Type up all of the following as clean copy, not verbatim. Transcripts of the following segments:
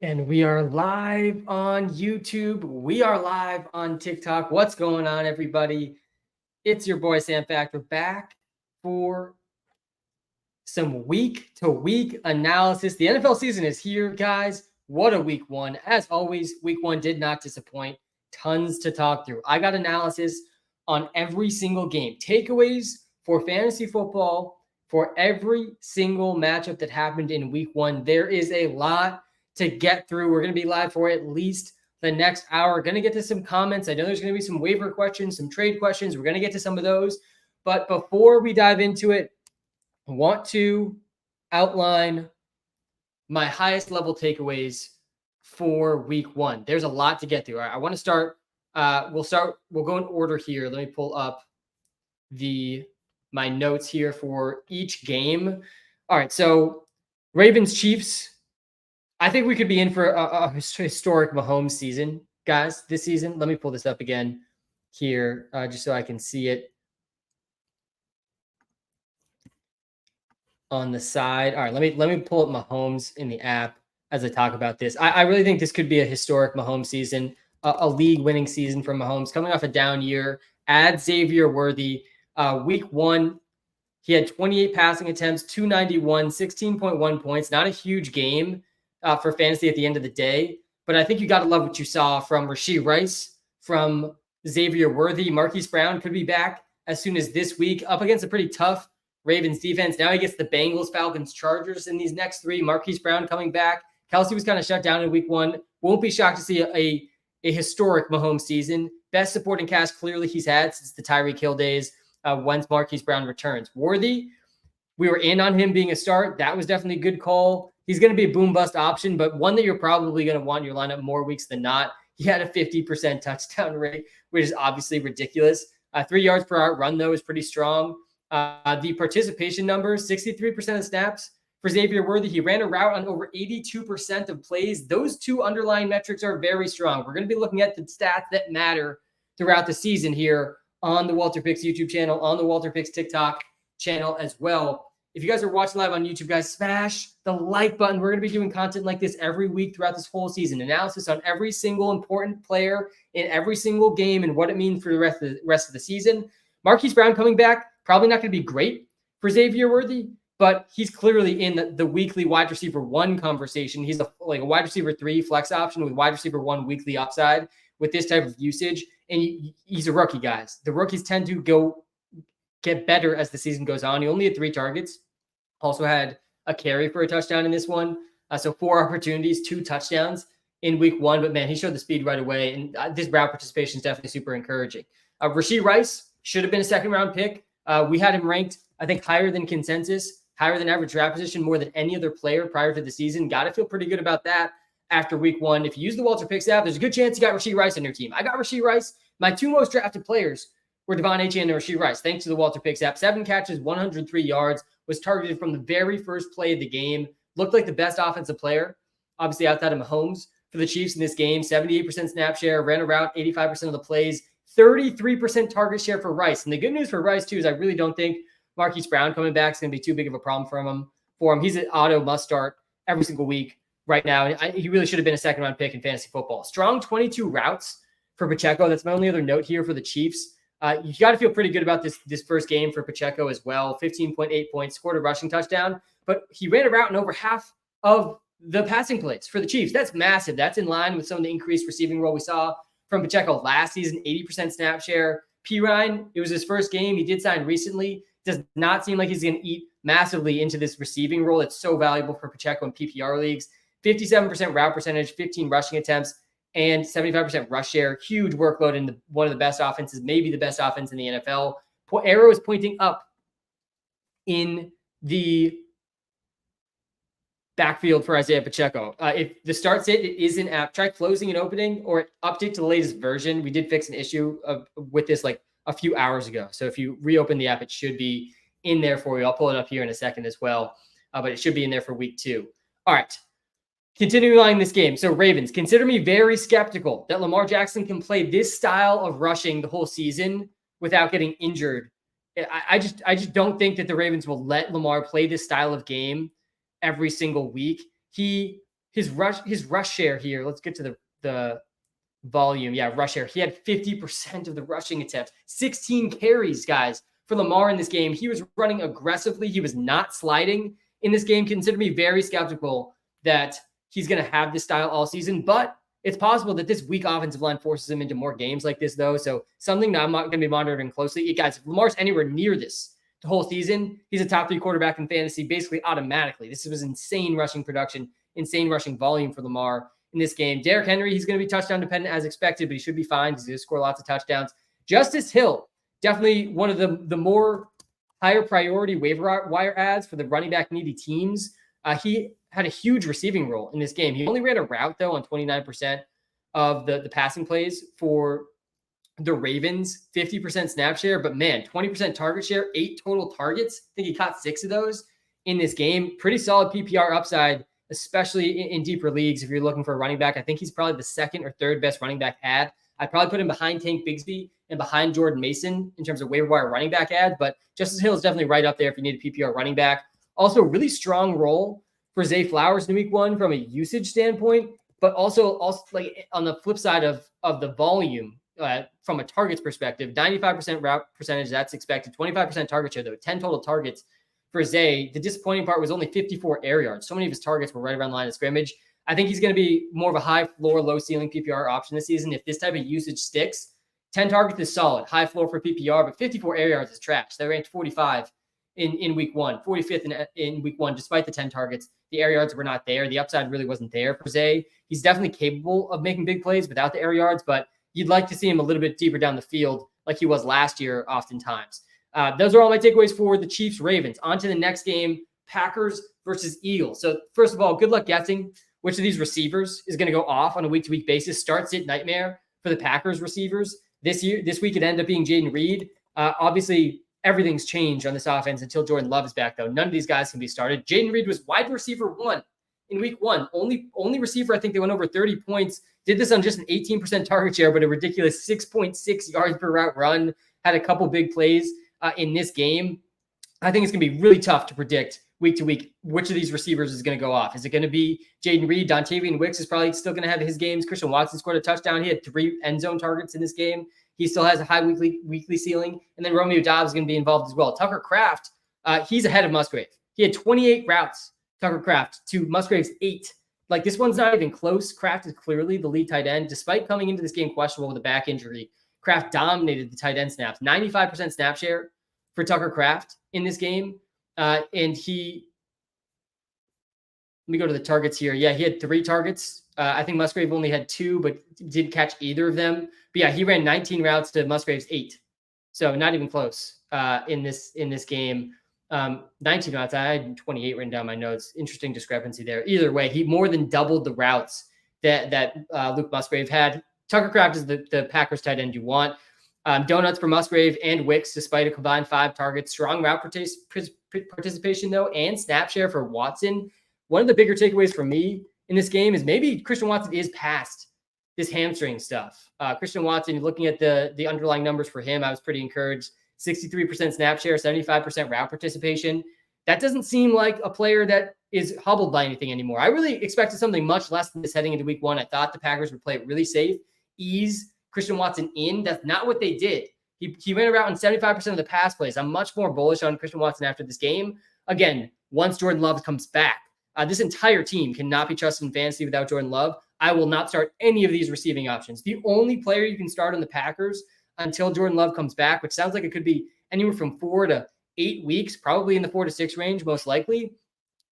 And we are live on YouTube. We are live on TikTok. What's going on, everybody? It's your boy Sam Factor back for some week-to-week analysis. The NFL season is here, guys. What a week one. As always, week one did not disappoint. Tons to talk through. I got analysis on every single game. Takeaways for fantasy football for every single matchup that happened in week one. There is a lot to get through. We're going to be live for at least the next hour. We're going to get to some comments. I know there's going to be some waiver questions, some trade questions. We're going to get to some of those. But before we dive into it, I want to outline my highest level takeaways for week one. There's a lot to get through. I want to start. We'll go in order here. Let me pull up my notes here for each game. All right. So Ravens Chiefs. I think we could be in for a historic Mahomes season, guys, this season. Let me pull this up again here just so I can see it on the side. All right, let me pull up Mahomes in the app as I talk about this. I really think this could be a historic Mahomes season, a league-winning season for Mahomes, coming off a down year. Add Xavier Worthy. Week one, he had 28 passing attempts, 291, 16.1 points. Not a huge game for fantasy at the end of the day. But I think you got to love what you saw from Rashee Rice, from Xavier Worthy. Marquise Brown could be back as soon as this week, up against a pretty tough Ravens defense. Now he gets the Bengals, Falcons, Chargers in these next three. Marquise Brown coming back. Kelsey was kind of shut down in week one. Won't be shocked to see a historic Mahomes season. Best supporting cast clearly he's had since the Tyreek Hill days once Marquise Brown returns. Worthy, we were in on him being a start. That was definitely a good call. He's going to be a boom bust option, but one that you're probably going to want in your lineup more weeks than not. He had a 50% touchdown rate, which is obviously ridiculous. 3 yards per hour run, though, is pretty strong. The participation numbers, 63% of snaps for Xavier Worthy. He ran a route on over 82% of plays. Those two underlying metrics are very strong. We're going to be looking at the stats that matter throughout the season here on the Walter Picks YouTube channel, on the Walter Picks TikTok channel as well. If you guys are watching live on YouTube, guys, smash the like button. We're going to be doing content like this every week throughout this whole season. Analysis on every single important player in every single game and what it means for the rest of the season. Marquise Brown coming back, probably not going to be great for Xavier Worthy, but he's clearly in the weekly wide receiver one conversation. He's like a wide receiver 3 flex option with wide receiver 1 weekly upside with this type of usage. And he's a rookie, guys. The rookies tend to get better as the season goes on. He only had 3 targets, also had a carry for a touchdown in this one. So 4 opportunities, 2 touchdowns in week one. But man, he showed the speed right away. And this route participation is definitely super encouraging. Rashee Rice should have been a second round pick. We had him ranked, I think, higher than consensus, higher than average draft position, more than any other player prior to the season. Got to feel pretty good about that after week one. If you use the Walter Picks app, there's a good chance you got Rashee Rice on your team. I got Rashee Rice. My 2 most drafted players were Devon Achane and Rashee Rice, thanks to the Walter Picks app. 7 catches, 103 yards, was targeted from the very first play of the game. Looked like the best offensive player, obviously outside of Mahomes, for the Chiefs in this game. 78% snap share, ran a route 85% of the plays, 33% target share for Rice. And the good news for Rice, too, is I really don't think Marquise Brown coming back is going to be too big of a problem for him. He's an auto must start every single week right now. He really should have been a second-round pick in fantasy football. Strong 22 routes for Pacheco. That's my only other note here for the Chiefs. You got to feel pretty good about this first game for Pacheco as well. 15.8 points, scored a rushing touchdown, but he ran a route in over half of the passing plays for the Chiefs. That's massive. That's in line with some of the increased receiving role we saw from Pacheco last season, 80% snap share. Pirine, it was his first game. He did sign recently. Does not seem like he's going to eat massively into this receiving role. It's so valuable for Pacheco in PPR leagues. 57% route percentage, 15 rushing attempts, and 75% rush share. Huge workload in one of the best offenses, maybe the best offense in the NFL. Arrow is pointing up in the backfield for Isaiah Pacheco. If the start sit is in app, try closing and opening or update to the latest version. We did fix an issue with this like a few hours ago. So if you reopen the app, it should be in there for you. I'll pull it up here in a second as well, but it should be in there for week 2. All right. Continuing on in this game. So Ravens, consider me very skeptical that Lamar Jackson can play this style of rushing the whole season without getting injured. I just don't think that the Ravens will let Lamar play this style of game every single week. He his rush share here. Let's get to the volume. Yeah, rush share. He had 50% of the rushing attempts, 16 carries, guys, for Lamar in this game. He was running aggressively. He was not sliding in this game. Consider me very skeptical that he's going to have this style all season, but it's possible that this weak offensive line forces him into more games like this, though. So something that I'm not going to be monitoring closely. Guys, if Lamar's anywhere near this the whole season, he's a top 3 quarterback in fantasy basically automatically. This was insane rushing production, insane rushing volume for Lamar in this game. Derrick Henry, he's going to be touchdown dependent as expected, but he should be fine because he'll score lots of touchdowns. Justice Hill, definitely one of the more higher priority waiver wire ads for the running back needy teams. He had a huge receiving role in this game. He only ran a route, though, on 29% of the passing plays for the Ravens, 50% snap share, but man, 20% target share, 8 total targets. I think he caught 6 of those in this game. Pretty solid PPR upside, especially in deeper leagues. If you're looking for a running back, I think he's probably the 2nd or 3rd best running back ad. I'd probably put him behind Tank Bigsby and behind Jordan Mason in terms of waiver wire running back ad, but Justice Hill is definitely right up there if you need a PPR running back. Also, really strong role for Zay Flowers in week 1 from a usage standpoint, but also like on the flip side of the volume from a targets perspective, 95% route percentage, that's expected, 25% target share, though, 10 total targets for Zay. The disappointing part was only 54 air yards. So many of his targets were right around the line of scrimmage. I think he's going to be more of a high floor, low ceiling PPR option this season. If this type of usage sticks, 10 targets is solid, high floor for PPR, but 54 air yards is trash. They ranked 45 in week 1, 45th in week 1, despite the 10 targets. The air yards were not there. The upside really wasn't there for Zay. He's definitely capable of making big plays without the air yards, but you'd like to see him a little bit deeper down the field like he was last year oftentimes. Those are all my takeaways for the Chiefs-Ravens. On to the next game, Packers versus Eagles. So first of all, good luck guessing which of these receivers is going to go off on a week-to-week basis. Starts at nightmare for the Packers receivers. This week it ended up being Jaden Reed. Obviously, everything's changed on this offense until Jordan Love is back, though. None of these guys can be started. Jaden Reed was wide receiver 1 in week 1. Only receiver, I think they went over 30 points. Did this on just an 18% target share, but a ridiculous 6.6 yards per route run. Had a couple big plays in this game. I think it's going to be really tough to predict week to week which of these receivers is going to go off. Is it going to be Jaden Reed? Dontavian Wicks is probably still going to have his games. Christian Watson scored a touchdown. He had 3 end zone targets in this game. He still has a high weekly ceiling. And then Romeo Doubs is going to be involved as well. Tucker Kraft, he's ahead of Musgrave. He had 28 routes, Tucker Kraft, to Musgrave's 8. Like, this one's not even close. Kraft is clearly the lead tight end. Despite coming into this game questionable with a back injury, Kraft dominated the tight end snaps. 95% snap share for Tucker Kraft in this game. And he, let me go to the targets here. Yeah, he had 3 targets. I think Musgrave only had 2, but didn't catch either of them. But yeah, he ran 19 routes to Musgrave's 8. So not even close in this game. 19 routes. I had 28 written down my notes. Interesting discrepancy there. Either way, he more than doubled the routes that Luke Musgrave had. Tucker Kraft is the Packers tight end you want. Donuts for Musgrave and Wicks, despite a combined 5 targets. Strong route participation, though, and snap share for Watson. One of the bigger takeaways for me in this game is maybe Christian Watson is past this hamstring stuff. Christian Watson, looking at the underlying numbers for him, I was pretty encouraged. 63% snap share, 75% route participation. That doesn't seem like a player that is hobbled by anything anymore. I really expected something much less than this heading into week 1. I thought the Packers would play it really safe, ease Christian Watson in. That's not what they did. He ran around 75% of the pass plays. I'm much more bullish on Christian Watson after this game. Again, once Jordan Love comes back, this entire team cannot be trusted in fantasy without Jordan Love. I will not start any of these receiving options. The only player you can start on the Packers until Jordan Love comes back, which sounds like it could be anywhere from 4 to 8 weeks, probably in the 4 to 6 range, most likely.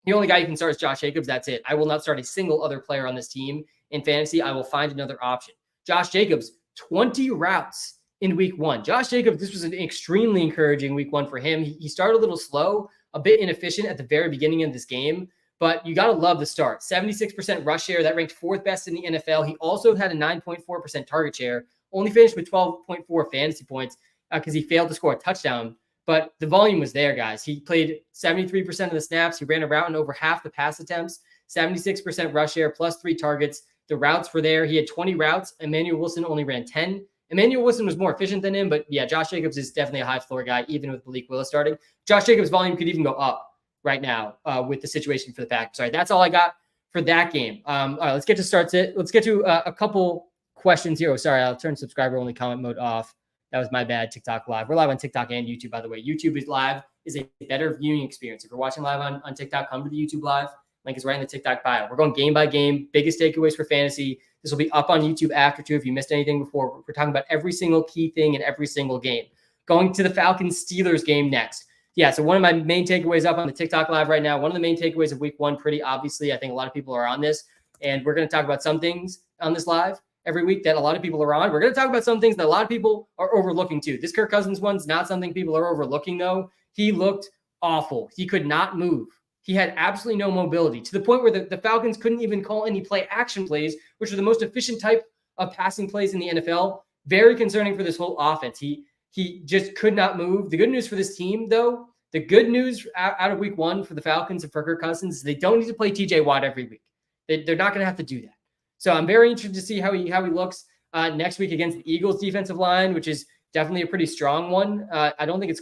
The only guy you can start is Josh Jacobs. That's it. I will not start a single other player on this team in fantasy. I will find another option. Josh Jacobs, 20 routes in week 1. Josh Jacobs, this was an extremely encouraging week 1 for him. He started a little slow, a bit inefficient at the very beginning of this game, but you got to love the start. 76% rush share. That ranked 4th best in the NFL. He also had a 9.4% target share, only finished with 12.4 fantasy points because he failed to score a touchdown. But the volume was there, guys. He played 73% of the snaps. He ran a route in over half the pass attempts, 76% rush share, plus 3 targets. The routes were there. He had 20 routes. Emmanuel Wilson only ran 10. Emmanuel Wilson was more efficient than him, but yeah, Josh Jacobs is definitely a high floor guy, even with Malik Willis starting. Josh Jacobs' volume could even go up right now with the situation for the Packers. Sorry, that's all I got for that game. All right, let's get to starts it. Let's get to a couple questions here. Oh, sorry, I'll turn subscriber only comment mode off. That was my bad. TikTok live. We're live on TikTok and YouTube, by the way. YouTube is live is a better viewing experience. If you're watching live on TikTok, come to the YouTube live. Link is right in the TikTok bio. We're going game by game. Biggest takeaways for fantasy. This will be up on YouTube after too. If you missed anything before, we're talking about every single key thing in every single game. Going to the Falcons Steelers game next. Yeah, so one of my main takeaways up on the TikTok live right now. One of the main takeaways of week one, pretty obviously, I think a lot of people are on this, and we're going to talk about some things on this live every week that a lot of people are on. We're going to talk about some things that a lot of people are overlooking too. This Kirk Cousins one's not something people are overlooking though. He looked awful. He could not move. He had absolutely no mobility to the point where the Falcons couldn't even call any play action plays, which are the most efficient type of passing plays in the NFL. Very concerning for this whole offense. He just could not move. The good news for this team, though, the good news out of week one for the Falcons and for Kirk Cousins is they don't need to play TJ Watt every week. They're not going to have to do that. So I'm very interested to see how he looks next week against the Eagles defensive line, which is definitely a pretty strong one. I don't think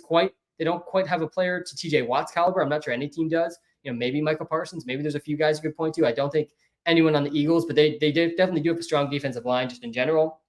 they don't quite have a player to TJ Watt's caliber. I'm not sure any team does. Maybe Michael Parsons. Maybe there's a few guys you could point to. I don't think anyone on the Eagles, but they definitely do have a strong defensive line just in general.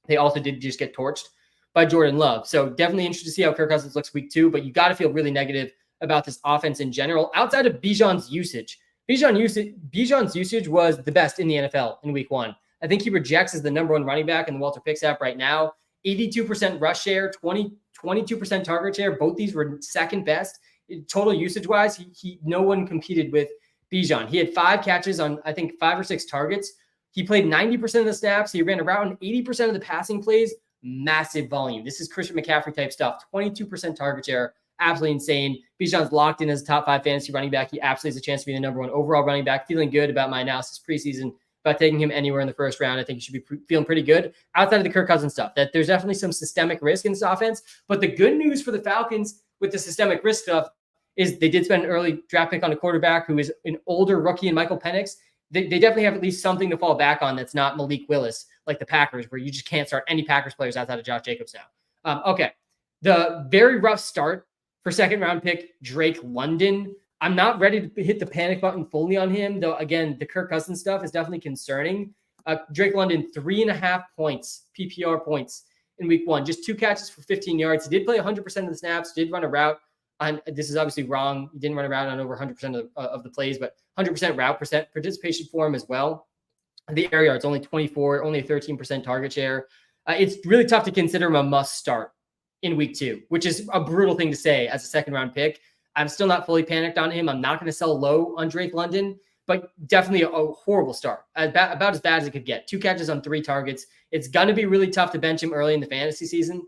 They also did just get torched by Jordan Love. So definitely interested to see how Kirk Cousins looks week two, but you got to feel really negative about this offense in general. Outside of Bijan's usage, Bijan's usage was the best in the NFL in week one. I think he rejects as the number one running back in the Walter Picks app right now. 82% rush share, 22% target share. Both these were second best. Total usage-wise, no one competed with Bijan. He had 5 catches on, I think, 5 or 6 targets. He played 90% of the snaps. He ran around 80% of the passing plays. Massive volume. This is Christian McCaffrey type stuff. 22% target share. Absolutely insane. Bijan's locked in as a top 5 fantasy running back. He absolutely has a chance to be the number 1 overall running back. Feeling good about my analysis preseason about taking him anywhere in the first round. I think he should be feeling pretty good outside of the Kirk Cousins stuff. That there's definitely some systemic risk in this offense. But the good news for the Falcons with the systemic risk stuff is they did spend an early draft pick on a quarterback who is an older rookie in Michael Penix. They definitely have at least something to fall back on that's not Malik Willis like the Packers, where you just can't start any Packers players outside of Josh Jacobs now. Okay. The very rough start for second round pick Drake London. I'm not ready to hit the panic button fully on him, though. Again, the Kirk Cousins stuff is definitely concerning. Drake London, 3.5 points, PPR points in week one, just 2 catches for 15 yards. He did play 100% of the snaps, did run a route. This is obviously wrong. He didn't run around on over 100% of the plays, but 100% route participation for him as well. The air yards, only 24, only a 13% target share. It's really tough to consider him a must start in week two, which is a brutal thing to say as a second round pick. I'm still not fully panicked on him. I'm not going to sell low on Drake London, but definitely a horrible start. About as bad as it could get. 2 catches on 3 targets. It's going to be really tough to bench him early in the fantasy season.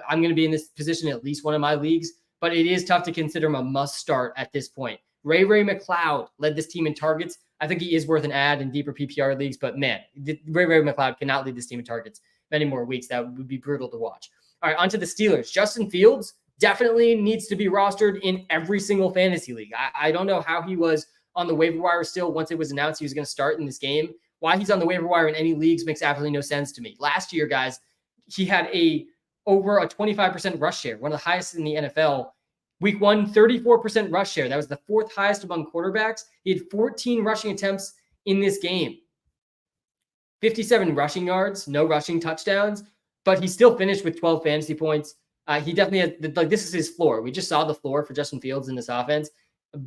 I'm going to be in this position in at least one of my leagues, but it is tough to consider him a must start at this point. Ray McLeod led this team in targets. I think he is worth an ad in deeper PPR leagues, but man, Ray McLeod cannot lead this team in targets many more weeks. That would be brutal to watch. All right, on to the Steelers. Justin Fields definitely needs to be rostered in every single fantasy league. I don't know how he was on the waiver wire still once it was announced he was going to start in this game. Why he's on the waiver wire in any leagues makes absolutely no sense to me. Last year, guys, he had over a 25% rush share, one of the highest in the NFL. Week one, 34% rush share. That was the 4th highest among quarterbacks. He had 14 rushing attempts in this game. 57 rushing yards, no rushing touchdowns, but he still finished with 12 fantasy points. He definitely had, this is his floor. We just saw the floor for Justin Fields in this offense.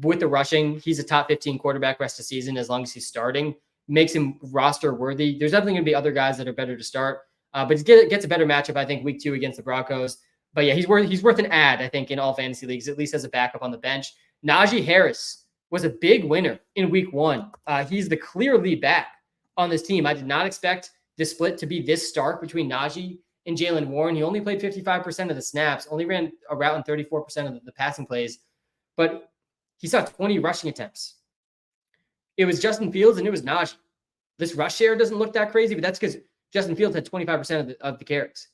With the rushing, he's a top 15 quarterback rest of the season as long as he's starting. Makes him roster worthy. There's definitely going to be other guys that are better to start, but he gets a better matchup, I think, week 2 against the Broncos. But yeah, he's worth an ad, I think, in all fantasy leagues, at least as a backup on the bench. Najee Harris was a big winner in week 1. He's the clear lead back on this team. I did not expect the split to be this stark between Najee and Jaylen Warren. He only played 55% of the snaps, only ran a route on 34% of the passing plays, but he saw 20 rushing attempts. It was Justin Fields and it was Najee. This rush share doesn't look that crazy, but that's because Justin Fields had 25% of the carries.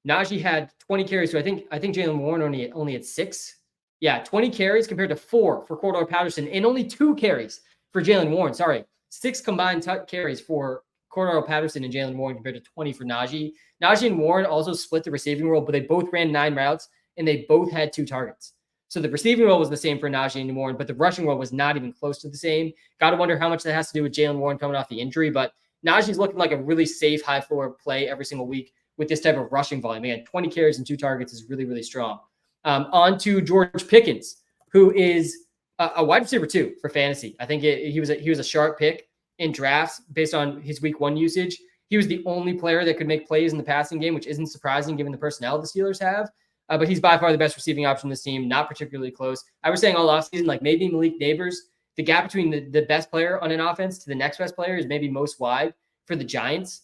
Najee had 20 carries, so I think Jaylen Warren only had 6. Yeah, 20 carries compared to 4 for Cordell Patterson and only 2 carries for Jaylen Warren. Sorry, 6 combined carries for Cordell Patterson and Jaylen Warren compared to 20 for Najee. Najee and Warren also split the receiving role, but they both ran 9 routes and they both had 2 targets. So the receiving role was the same for Najee and Warren, but the rushing role was not even close to the same. Got to wonder how much that has to do with Jaylen Warren coming off the injury, but Najee's looking like a really safe, high floor play every single week with this type of rushing volume. Again, 20 carries and 2 targets is really, really strong. On to George Pickens, who is a wide receiver too for fantasy. I think he was a sharp pick in drafts based on his week 1 usage. He was the only player that could make plays in the passing game, which isn't surprising given the personnel the Steelers have. But he's by far the best receiving option in this team, not particularly close. I was saying all offseason, like maybe Malik Neighbors, the gap between the best player on an offense to the next best player is maybe most wide for the Giants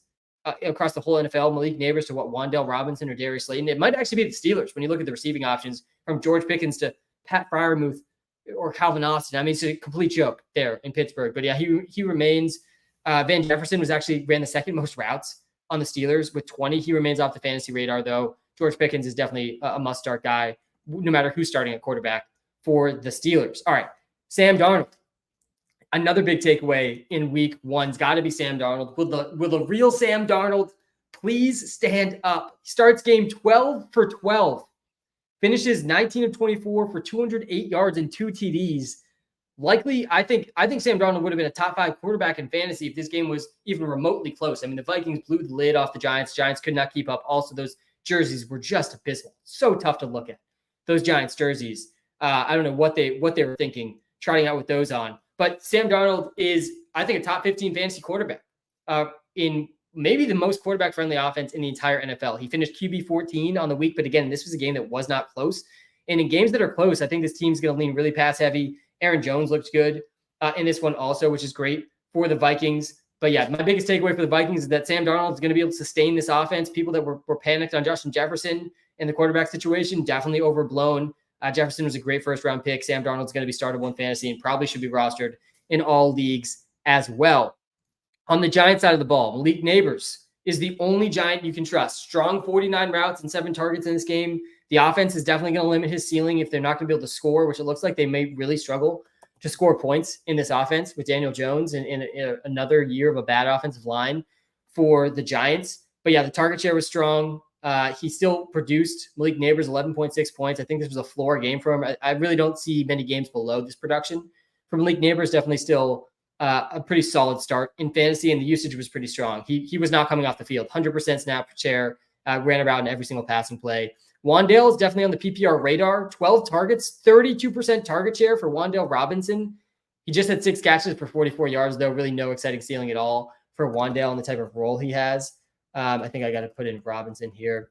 across the whole NFL. Malik Neighbors to Wan'Dale Robinson or Darius Slayton. It might actually be the Steelers when you look at the receiving options from George Pickens to Pat Freiermuth or Calvin Austin. I mean, it's a complete joke there in Pittsburgh. But yeah, he remains. Van Jefferson ran the second most routes on the Steelers with 20. He remains off the fantasy radar, though. George Pickens is definitely a must-start guy, no matter who's starting at quarterback for the Steelers. All right, Sam Darnold. Another big takeaway in week 1's got to be Sam Darnold. Will the real Sam Darnold please stand up? He starts game 12 for 12. Finishes 19 of 24 for 208 yards and 2 TDs. Likely, I think Sam Darnold would have been a top 5 quarterback in fantasy if this game was even remotely close. I mean, the Vikings blew the lid off the Giants. Giants could not keep up. Also, those jerseys were just abysmal. So tough to look at. Those Giants jerseys. I don't know what they were thinking, trotting out with those on. But Sam Darnold is, I think, a top 15 fantasy quarterback in maybe the most quarterback-friendly offense in the entire NFL. He finished QB 14 on the week, but again, this was a game that was not close. And in games that are close, I think this team's going to lean really pass-heavy. Aaron Jones looked good in this one also, which is great for the Vikings. But yeah, my biggest takeaway for the Vikings is that Sam Darnold is going to be able to sustain this offense. People that were panicked on Justin Jefferson in the quarterback situation, definitely overblown. Jefferson was a great first-round pick. Sam Darnold's going to be started one fantasy and probably should be rostered in all leagues as well. On the Giants side of the ball, Malik Neighbors is the only Giant you can trust. Strong 49 routes and 7 targets in this game. The offense is definitely going to limit his ceiling if they're not going to be able to score, which it looks like they may really struggle to score points in this offense with Daniel Jones and another year of a bad offensive line for the Giants. But yeah, the target share was strong. He still produced Malik Neighbors 11.6 points. I think this was a floor game for him. I really don't see many games below this production. For Malik Neighbors, definitely still a pretty solid start in fantasy, and the usage was pretty strong. He was not coming off the field. 100% snap share, ran around in every single passing play. Wan'Dale is definitely on the PPR radar. 12 targets, 32% target share for Wan'Dale Robinson. He just had 6 catches for 44 yards, though. Really no exciting ceiling at all for Wan'Dale and the type of role he has. I think I got to put in Robinson here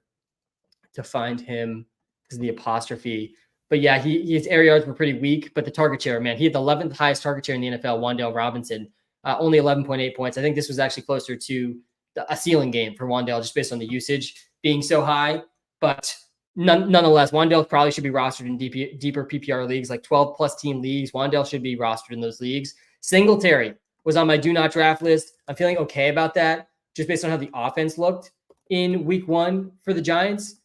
to find him because of the apostrophe. But yeah, his air yards were pretty weak, but the target share, man, he had the 11th highest target share in the NFL, Wan'Dale Robinson, only 11.8 points. I think this was actually closer to a ceiling game for Wan'Dale just based on the usage being so high. But nonetheless, Wan'Dale probably should be rostered in deeper PPR leagues, like 12-plus team leagues. Wan'Dale should be rostered in those leagues. Singletary was on my do not draft list. I'm feeling okay about that just based on how the offense looked in week 1 for the Giants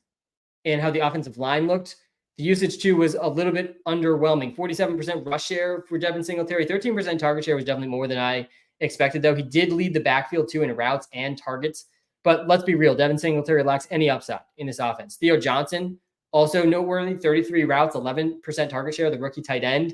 and how the offensive line looked. The usage, too, was a little bit underwhelming. 47% rush share for Devin Singletary. 13% target share was definitely more than I expected, though. He did lead the backfield, too, in routes and targets. But let's be real. Devin Singletary lacks any upside in this offense. Theo Johnson, also noteworthy. 33 routes, 11% target share, the rookie tight end.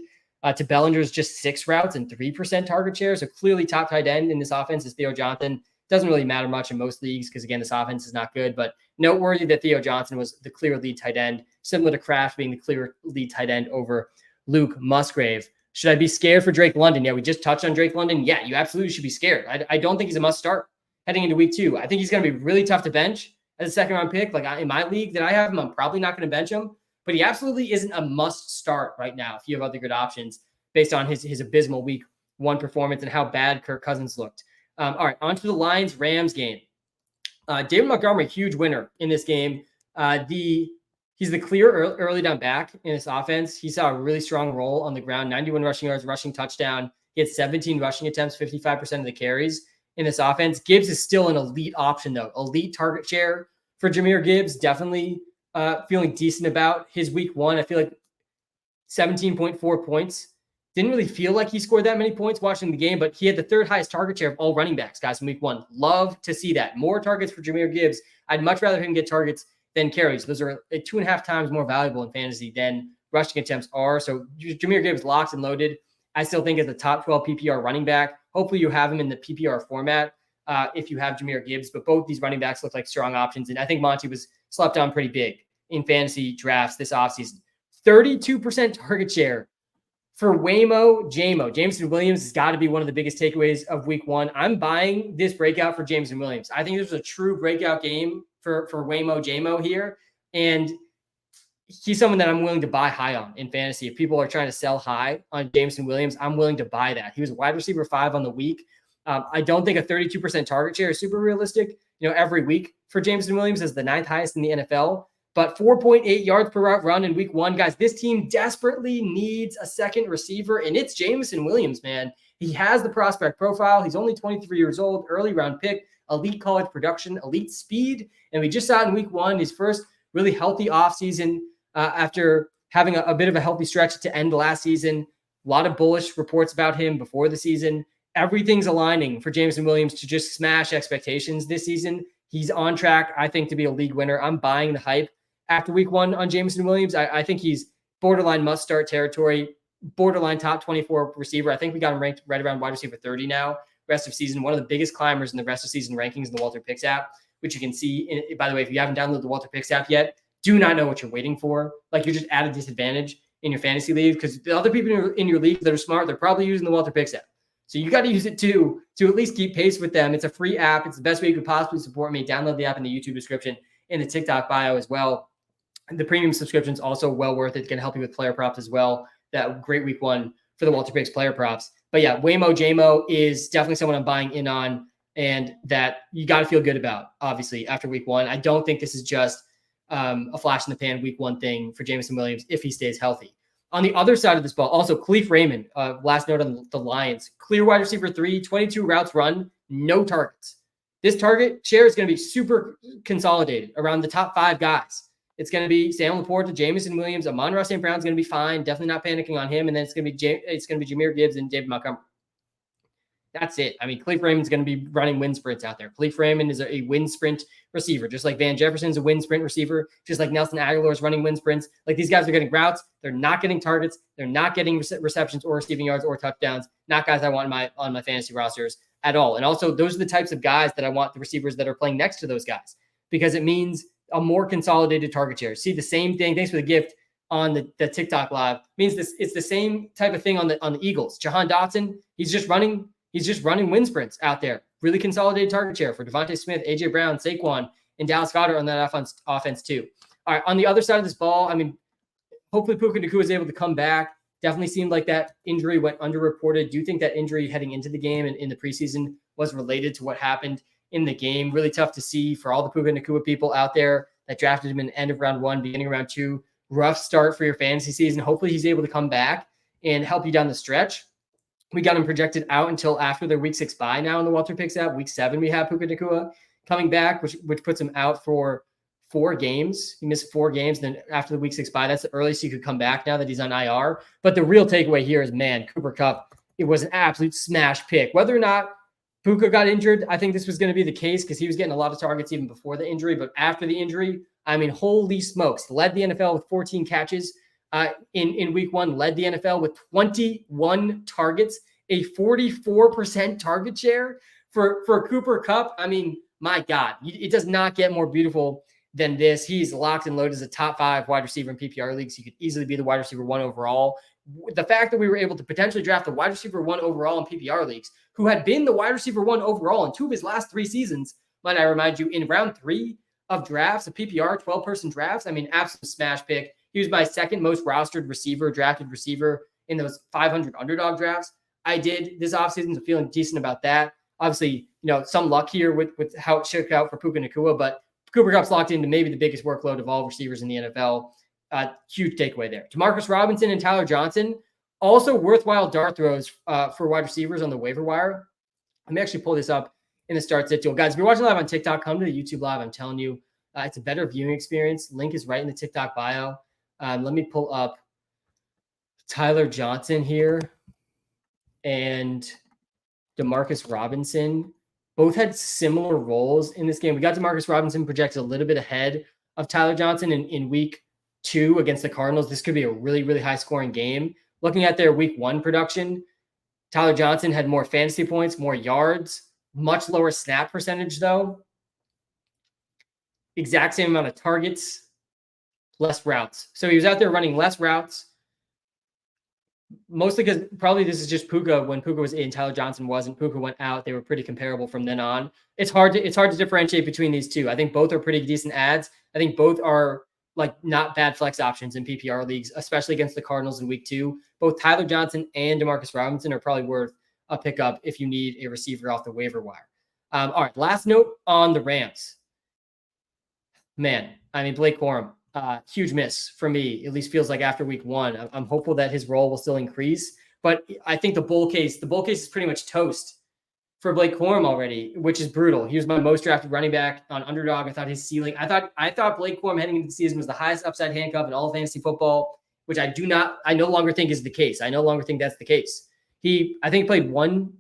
To Bellinger's just 6 routes and 3% target share. So clearly top tight end in this offense is Theo Johnson. Doesn't really matter much in most leagues because, again, this offense is not good. But noteworthy that Theo Johnson was the clear lead tight end, similar to Kraft being the clear lead tight end over Luke Musgrave. Should I be scared for Drake London? Yeah, we just touched on Drake London. Yeah, you absolutely should be scared. I don't think he's a must start heading into week 2. I think he's going to be really tough to bench as a second-round pick. Like in my league that I have him, I'm probably not going to bench him. But he absolutely isn't a must start right now if you have other good options based on his abysmal week 1 performance and how bad Kirk Cousins looked. All right, on to the Lions-Rams game. David Montgomery, huge winner in this game. He's the clear early down back in this offense. He saw a really strong role on the ground, 91 rushing yards, rushing touchdown. He had 17 rushing attempts, 55% of the carries in this offense. Gibbs is still an elite option, though. Elite target share for Jahmyr Gibbs. Definitely feeling decent about his week 1. I feel like 17.4 points. Didn't really feel like he scored that many points watching the game, but he had the 3rd highest target share of all running backs, guys, in week 1. Love to see that. More targets for Jahmyr Gibbs. I'd much rather him get targets than carries. Those are 2.5 times more valuable in fantasy than rushing attempts are. So Jahmyr Gibbs locked and loaded. I still think as a top 12 PPR running back. Hopefully you have him in the PPR format if you have Jahmyr Gibbs. But both these running backs look like strong options. And I think Monty was slept on pretty big in fantasy drafts this offseason. 32% target share for Jameson Williams has got to be one of the biggest takeaways of week 1. I'm buying this breakout for Jameson Williams. I think this was a true breakout game for Jamo here. And he's someone that I'm willing to buy high on in fantasy. If people are trying to sell high on Jameson Williams, I'm willing to buy that. He was wide receiver 5 on the week. I don't think a 32% target share is super realistic, every week for Jameson Williams as the 9th highest in the NFL. But 4.8 yards per route run in week 1, guys, this team desperately needs a second receiver, and it's Jameson Williams, man. He has the prospect profile. He's only 23 years old, early round pick, elite college production, elite speed. And we just saw it in week 1, his first really healthy offseason after having a bit of a healthy stretch to end last season. A lot of bullish reports about him before the season. Everything's aligning for Jameson Williams to just smash expectations this season. He's on track, I think, to be a league winner. I'm buying the hype after week 1 on Jameson Williams. I think he's borderline must-start territory, borderline top 24 receiver. I think we got him ranked right around wide receiver 30 now, rest of season. One of the biggest climbers in the rest of season rankings in the Walter Picks app, which you can see. By the way, if you haven't downloaded the Walter Picks app yet, do not know what you're waiting for. Like, you're just at a disadvantage in your fantasy league because the other people in your league that are smart, they're probably using the Walter Picks app. So you got to use it too to at least keep pace with them. It's a free app. It's the best way you could possibly support me. Download the app in the YouTube description, in the TikTok bio as well. The premium subscription is also well worth it. It's going to help you with player props as well. That great week 1 for the Walter Picks player props. But yeah, Jamo is definitely someone I'm buying in on and that you got to feel good about, obviously, after week 1. I don't think this is just a flash in the pan week 1 thing for Jameson Williams if he stays healthy. On the other side of this ball, also Khalif Raymond, last note on the Lions, clear wide receiver 3, 22 routes run, no targets. This target share is going to be super consolidated around the top 5 guys. It's going to be Sam Laporta, Jameson Williams, Amon-Ra St. Brown's going to be fine. Definitely not panicking on him. And then it's going to be Jahmyr Gibbs and David Montgomery. That's it. I mean, Khalif Raymond's going to be running wind sprints out there. Khalif Raymond is a wind sprint receiver, just like Van Jefferson's a wind sprint receiver, just like Nelson Aguilar is running wind sprints. Like, these guys are getting routes. They're not getting targets. They're not getting receptions or receiving yards or touchdowns. Not guys I want on my fantasy rosters at all. And also, those are the types of guys that I want the receivers that are playing next to those guys, because it means a more consolidated target share. See the same thing. Thanks for the gift on the TikTok live. Means this. It's the same type of thing on the Eagles. Jahan Dotson, he's just running wind sprints out there. Really consolidated target share for Devontae Smith, AJ Brown, Saquon, and Dallas Goedert on that offense too. All right, on the other side of this ball, I mean, hopefully Puka Nacua is able to come back. Definitely seemed like that injury went underreported. Do you think that injury heading into the game and in the preseason was related to what happened in the game? Really tough to see for all the Puka Nacua people out there that drafted him in the end of round 1, beginning of round 2. Rough start for your fantasy season. Hopefully he's able to come back and help you down the stretch. We got him projected out until after their week 6 bye now in the Walter Picks app. Week 7, we have Puka Nacua coming back, which puts him out for 4 games. He missed 4 games. Then after the week 6 bye, that's the earliest he could come back now that he's on IR. But the real takeaway here is, man, Cooper Kupp, it was an absolute smash pick. Whether or not Puka got injured, I think this was going to be the case because he was getting a lot of targets even before the injury. But after the injury, I mean, holy smokes, led the NFL with 14 catches in week 1, led the NFL with 21 targets, a 44% target share for Cooper Kupp. I mean, my God, it does not get more beautiful than this. He's locked and loaded as a top 5 wide receiver in PPR leagues. He could easily be the wide receiver 1 overall. The fact that we were able to potentially draft the wide receiver 1 overall in PPR leagues, who had been the wide receiver 1 overall in 2 of his last 3 seasons, might I remind you, in round 3 of drafts, of PPR 12-person drafts. I mean, absolute smash pick. He was my second most rostered receiver, drafted receiver in those 500 underdog drafts I did this offseason, so feeling decent about that. Obviously, some luck here with how it shook out for Puka Nacua, but Cooper Kupp's locked into maybe the biggest workload of all receivers in the NFL. Huge takeaway there. Demarcus Robinson and Tyler Johnson, also worthwhile dart throws for wide receivers on the waiver wire. Let me actually pull this up in the start sit tool. Guys, if you're watching live on TikTok, come to the YouTube live. I'm telling you, it's a better viewing experience. Link is right in the TikTok bio. Let me pull up Tyler Johnson here and Demarcus Robinson. Both had similar roles in this game. We got Demarcus Robinson projected a little bit ahead of Tyler Johnson in week 2 against the Cardinals, this could be a really, really high scoring game. Looking at their week 1 production, Tyler Johnson had more fantasy points, more yards, much lower snap percentage, though. Exact same amount of targets, less routes. So he was out there running less routes, mostly because probably this is just Puka. When Puka was in, Tyler Johnson wasn't. Puka went out. They were pretty comparable from then on. It's hard to differentiate between these two. I think both are pretty decent ads. I think both are like not bad flex options in PPR leagues, especially against the Cardinals in week 2. Both Tyler Johnson and Demarcus Robinson are probably worth a pickup if you need a receiver off the waiver wire. All right, last note on the Rams. Man, I mean, Blake Corum, huge miss for me. At least feels like after week 1. I'm hopeful that his role will still increase, but I think the bull case is pretty much toast for Blake Corum already, which is brutal. He was my most drafted running back on Underdog. I thought his ceiling, I thought Blake Corum heading into the season was the highest upside handcuff in all of fantasy football, which I no longer think is the case. I no longer think that's the case. I think played one.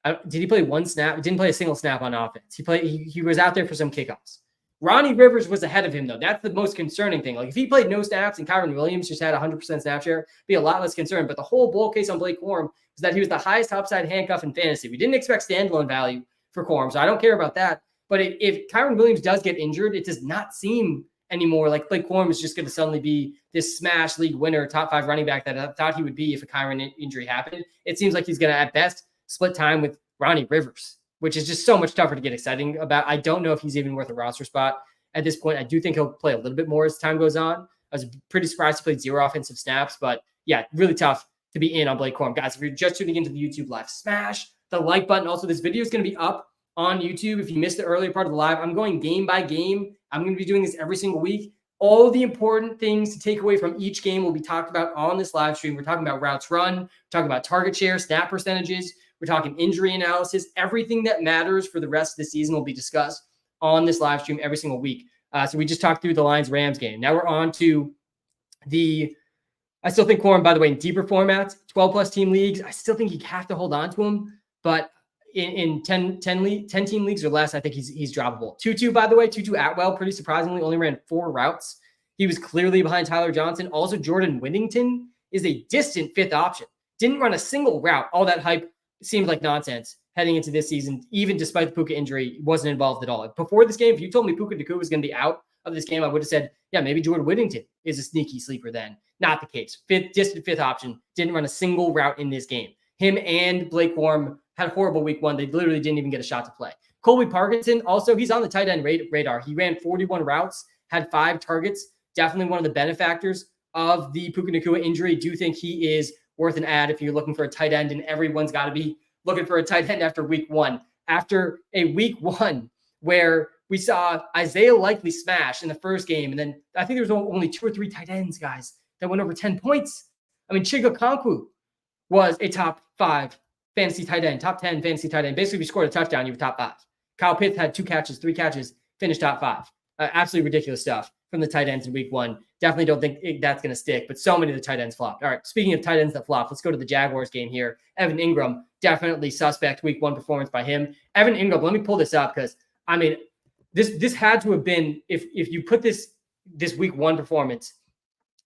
Did he play one snap? He didn't play a single snap on offense. He was out there for some kickoffs. Ronnie Rivers was ahead of him, though. That's the most concerning thing. Like, if he played no snaps and Kyron Williams just had 100% snap share, be a lot less concerned. But the whole bull case on Blake Corum is that he was the highest upside handcuff in fantasy. We didn't expect standalone value for Corum, so I don't care about that. But if Kyron Williams does get injured, it does not seem anymore like Blake Corum is just going to suddenly be this smash league winner, top 5 running back that I thought he would be if a Kyron injury happened. It seems like he's going to, at best, split time with Ronnie Rivers, which is just so much tougher to get exciting about. I don't know if he's even worth a roster spot at this point. I do think he'll play a little bit more as time goes on. I was pretty surprised he played 0 offensive snaps, but yeah, really tough to be in on Blake Corum. Guys, if you're just tuning into the YouTube live, smash the like button. Also, this video is going to be up on YouTube. If you missed the earlier part of the live, I'm going game by game. I'm going to be doing this every single week. All the important things to take away from each game will be talked about on this live stream. We're talking about routes run, we're talking about target share, snap percentages, we're talking injury analysis. Everything that matters for the rest of the season will be discussed on this live stream every single week. So we just talked through the Lions-Rams game. Now we're on to I still think Corum, by the way, in deeper formats, 12-plus team leagues, I still think you have to hold on to him. But in 10-team leagues or less, I think he's droppable. Tutu, by the way, Tutu Atwell, pretty surprisingly, only ran 4 routes. He was clearly behind Tyler Johnson. Also, Jordan Whittington is a distant 5th option. Didn't run a single route. All that hype seemed like nonsense heading into this season, even despite the Puka injury, wasn't involved at all. Before this game, if you told me Puka Nacua was going to be out of this game, I would have said, yeah, maybe Jordan Whittington is a sneaky sleeper then. Not the case. Distant 5th option. Didn't run a single route in this game. Him and Blake Corum had a horrible week 1. They literally didn't even get a shot to play. Colby Parkinson, also, he's on the tight end radar. He ran 41 routes, had 5 targets. Definitely one of the benefactors of the Puka Nacua injury. Do think he is worth an ad if you're looking for a tight end, and everyone's got to be looking for a tight end after week 1. After a week 1 where we saw Isaiah Likely smash in the first game, and then I think there was only 2 or 3 tight ends, guys, that went over 10 points. I mean, Chiga Konkwu was a top 5 fantasy tight end, top 10 fantasy tight end. Basically, if you scored a touchdown, you were top 5. Kyle Pitts had 2 catches, 3 catches, finished top 5. Absolutely ridiculous stuff from the tight ends in week 1. Definitely don't think that's going to stick, but so many of the tight ends flopped. All right, speaking of tight ends that flopped, let's go to the Jaguars game here. Evan Ingram, definitely suspect week 1 performance by him. Evan Ingram, let me pull this up because, I mean, this had to have been, if you put this week 1 performance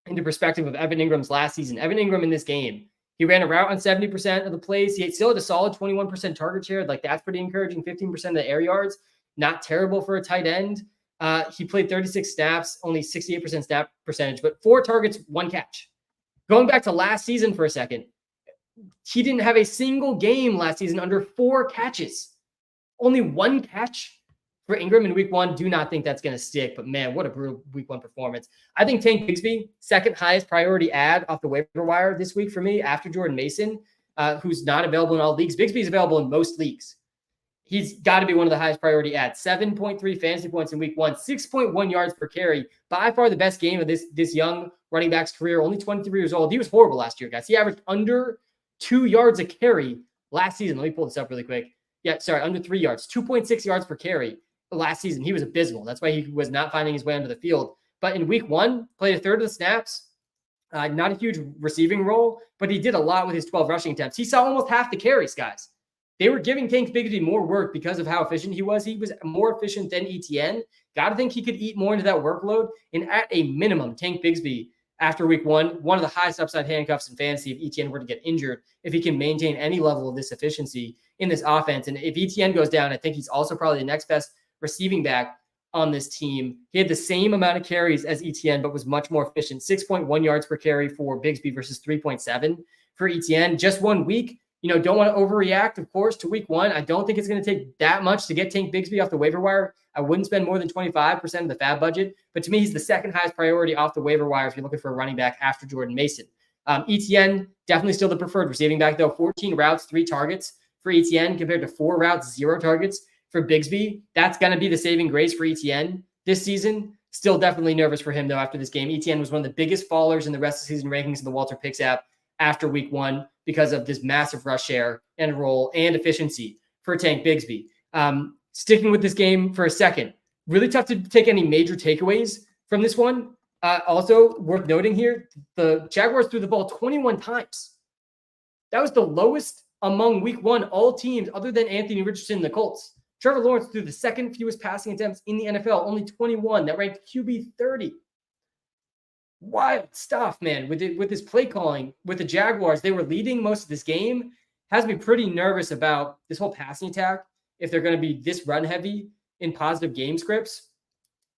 into perspective of Evan Ingram's last season. Evan Ingram in this game, he ran a route on 70% of the plays. He still had a solid 21% target share. Like, that's pretty encouraging. 15% of the air yards, not terrible for a tight end. He played 36 snaps, only 68% snap percentage, but 4 targets, 1 catch. Going back to last season for a second, he didn't have a single game last season under 4 catches. Only 1 catch for Ingram in week 1. Do not think that's going to stick, but man, what a brutal week 1 performance. I think Tank Bigsby, second highest priority ad off the waiver wire this week for me after Jordan Mason, who's not available in all leagues. Bigsby is available in most leagues. He's got to be one of the highest priority ads. 7.3 fantasy points in week 1, 6.1 yards per carry. By far the best game of this young running back's career. Only 23 years old. He was horrible last year, guys. He averaged under 2 yards a carry last season. Let me pull this up really quick. Yeah, sorry, under 3 yards. 2.6 yards per carry last season. He was abysmal. That's why he was not finding his way onto the field. But in week 1, played a third of the snaps. Not a huge receiving role, but he did a lot with his 12 rushing attempts. He saw almost half the carries, guys. they were giving Tank Bigsby more work because of how efficient he was. He was more efficient than ETN. Got to think he could eat more into that workload. And at a minimum, Tank Bigsby, after week one of the highest upside handcuffs in fantasy if ETN were to get injured, if he can maintain any level of this efficiency in this offense. And if ETN goes down, I think he's also probably the next best receiving back on this team. He had the same amount of carries as ETN, but was much more efficient. 6.1 yards per carry for Bigsby versus 3.7 for ETN. Just 1 week. Don't want to overreact, of course, to week one. I don't think it's going to take that much to get Tank Bigsby off the waiver wire. I wouldn't spend more than 25% of the fab budget. But to me, he's the second highest priority off the waiver wire if you're looking for a running back after Jordan Mason. ETN, definitely still the preferred receiving back, though. 14 routes, 3 targets for ETN compared to 4 routes, 0 targets for Bigsby. That's going to be the saving grace for ETN this season. Still definitely nervous for him, though, after this game. ETN was one of the biggest fallers in the rest of the season rankings in the Walter Picks app after week one because of this massive rush share and role and efficiency for Tank Bigsby. Sticking with this game for a second, really tough to take any major takeaways from this one. Also worth noting here, the Jaguars threw the ball 21 times. That was the lowest among week one, all teams other than Anthony Richardson and the Colts. Trevor Lawrence threw the second fewest passing attempts in the NFL, only 21. That ranked QB 30. Wild stuff, man. With this play calling with the Jaguars, they were leading most of this game. Has me pretty nervous about this whole passing attack if they're going to be this run heavy in positive game scripts.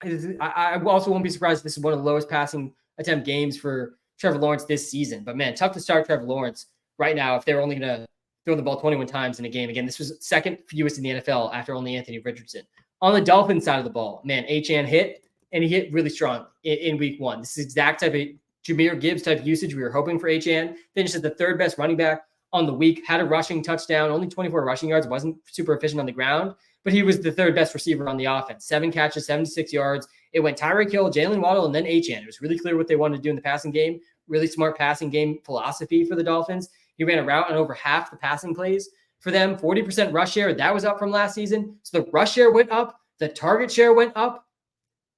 I also won't be surprised if this is one of the lowest passing attempt games for Trevor Lawrence this season. But man, tough to start Trevor Lawrence right now if they're only going to throw the ball 21 times in a game. Again, this was second fewest in the NFL after only Anthony Richardson. On the Dolphins side of the ball, man, Achane hit. And he hit really strong in week one. This is exact type of Jahmyr Gibbs type usage we were hoping for Achane. Finished as the third best running back on the week. Had a rushing touchdown, only 24 rushing yards. Wasn't super efficient on the ground, but he was the third best receiver on the offense. 7 catches, 76 yards. It went Tyreek Hill, Jalen Waddle, and then Achane. It was really clear what they wanted to do in the passing game. Really smart passing game philosophy for the Dolphins. He ran a route on over half the passing plays for them. 40% rush share. That was up from last season. So the rush share went up. The target share went up.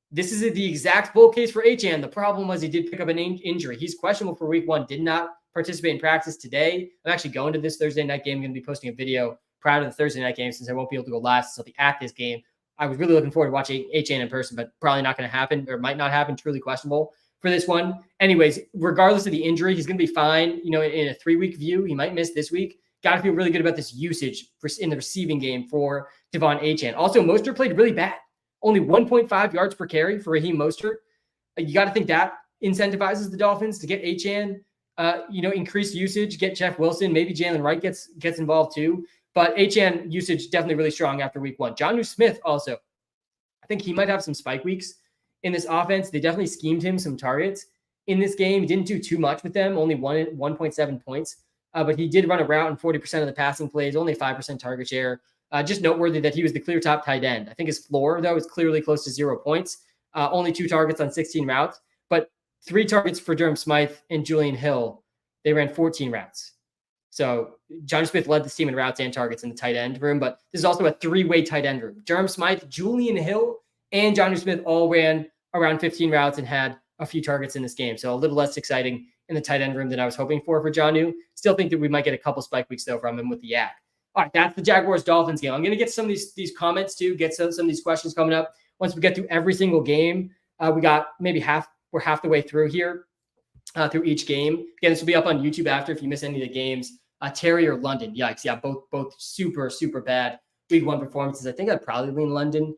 This is the exact bull case for Achane. The problem was he did pick up an injury. He's questionable for week one, did not participate in practice today. I'm actually going to this Thursday night game. I'm going to be posting a video prior to the Thursday night game since I won't be able to go live since I'll be at this game. I was really looking forward to watching Achane in person, but probably not going to happen or might not happen. Truly questionable for this one. Anyways, regardless of the injury, he's going to be fine. In a 3-week view, he might miss this week. Got to feel really good about this usage in the receiving game for Devon Achane. Also, Mostert played really bad. Only 1.5 yards per carry for Raheem Mostert. You got to think that incentivizes the Dolphins to get Achane, increased usage, get Jeff Wilson. Maybe Jalen Wright gets involved too. But Achane usage definitely really strong after week one. Jonnu Smith also, I think he might have some spike weeks in this offense. They definitely schemed him some targets in this game. He didn't do too much with them, only 1.7 points. But he did run a route in 40% of the passing plays, only 5% target share. Just noteworthy that he was the clear top tight end. I think his floor, though, is clearly close to 0 points. Only 2 targets on 16 routes, but 3 targets for Durham Smythe and Julian Hill. They ran 14 routes. So Jonnu Smith led this team in routes and targets in the tight end room, but this is also a 3-way tight end room. Durham Smythe, Julian Hill, and Jonnu Smith all ran around 15 routes and had a few targets in this game. So a little less exciting in the tight end room than I was hoping for Jonnu. Still think that we might get a couple spike weeks, though, from him with the yak. All right, that's the Jaguars-Dolphins game. I'm going to get some of these comments, too, get some of these questions coming up. Once we get through every single game, we got maybe we're half the way through here, through each game. Again, this will be up on YouTube after if you miss any of the games. Terry or London, yikes. Yeah, both super, super bad week one performances. I think I'd probably lean London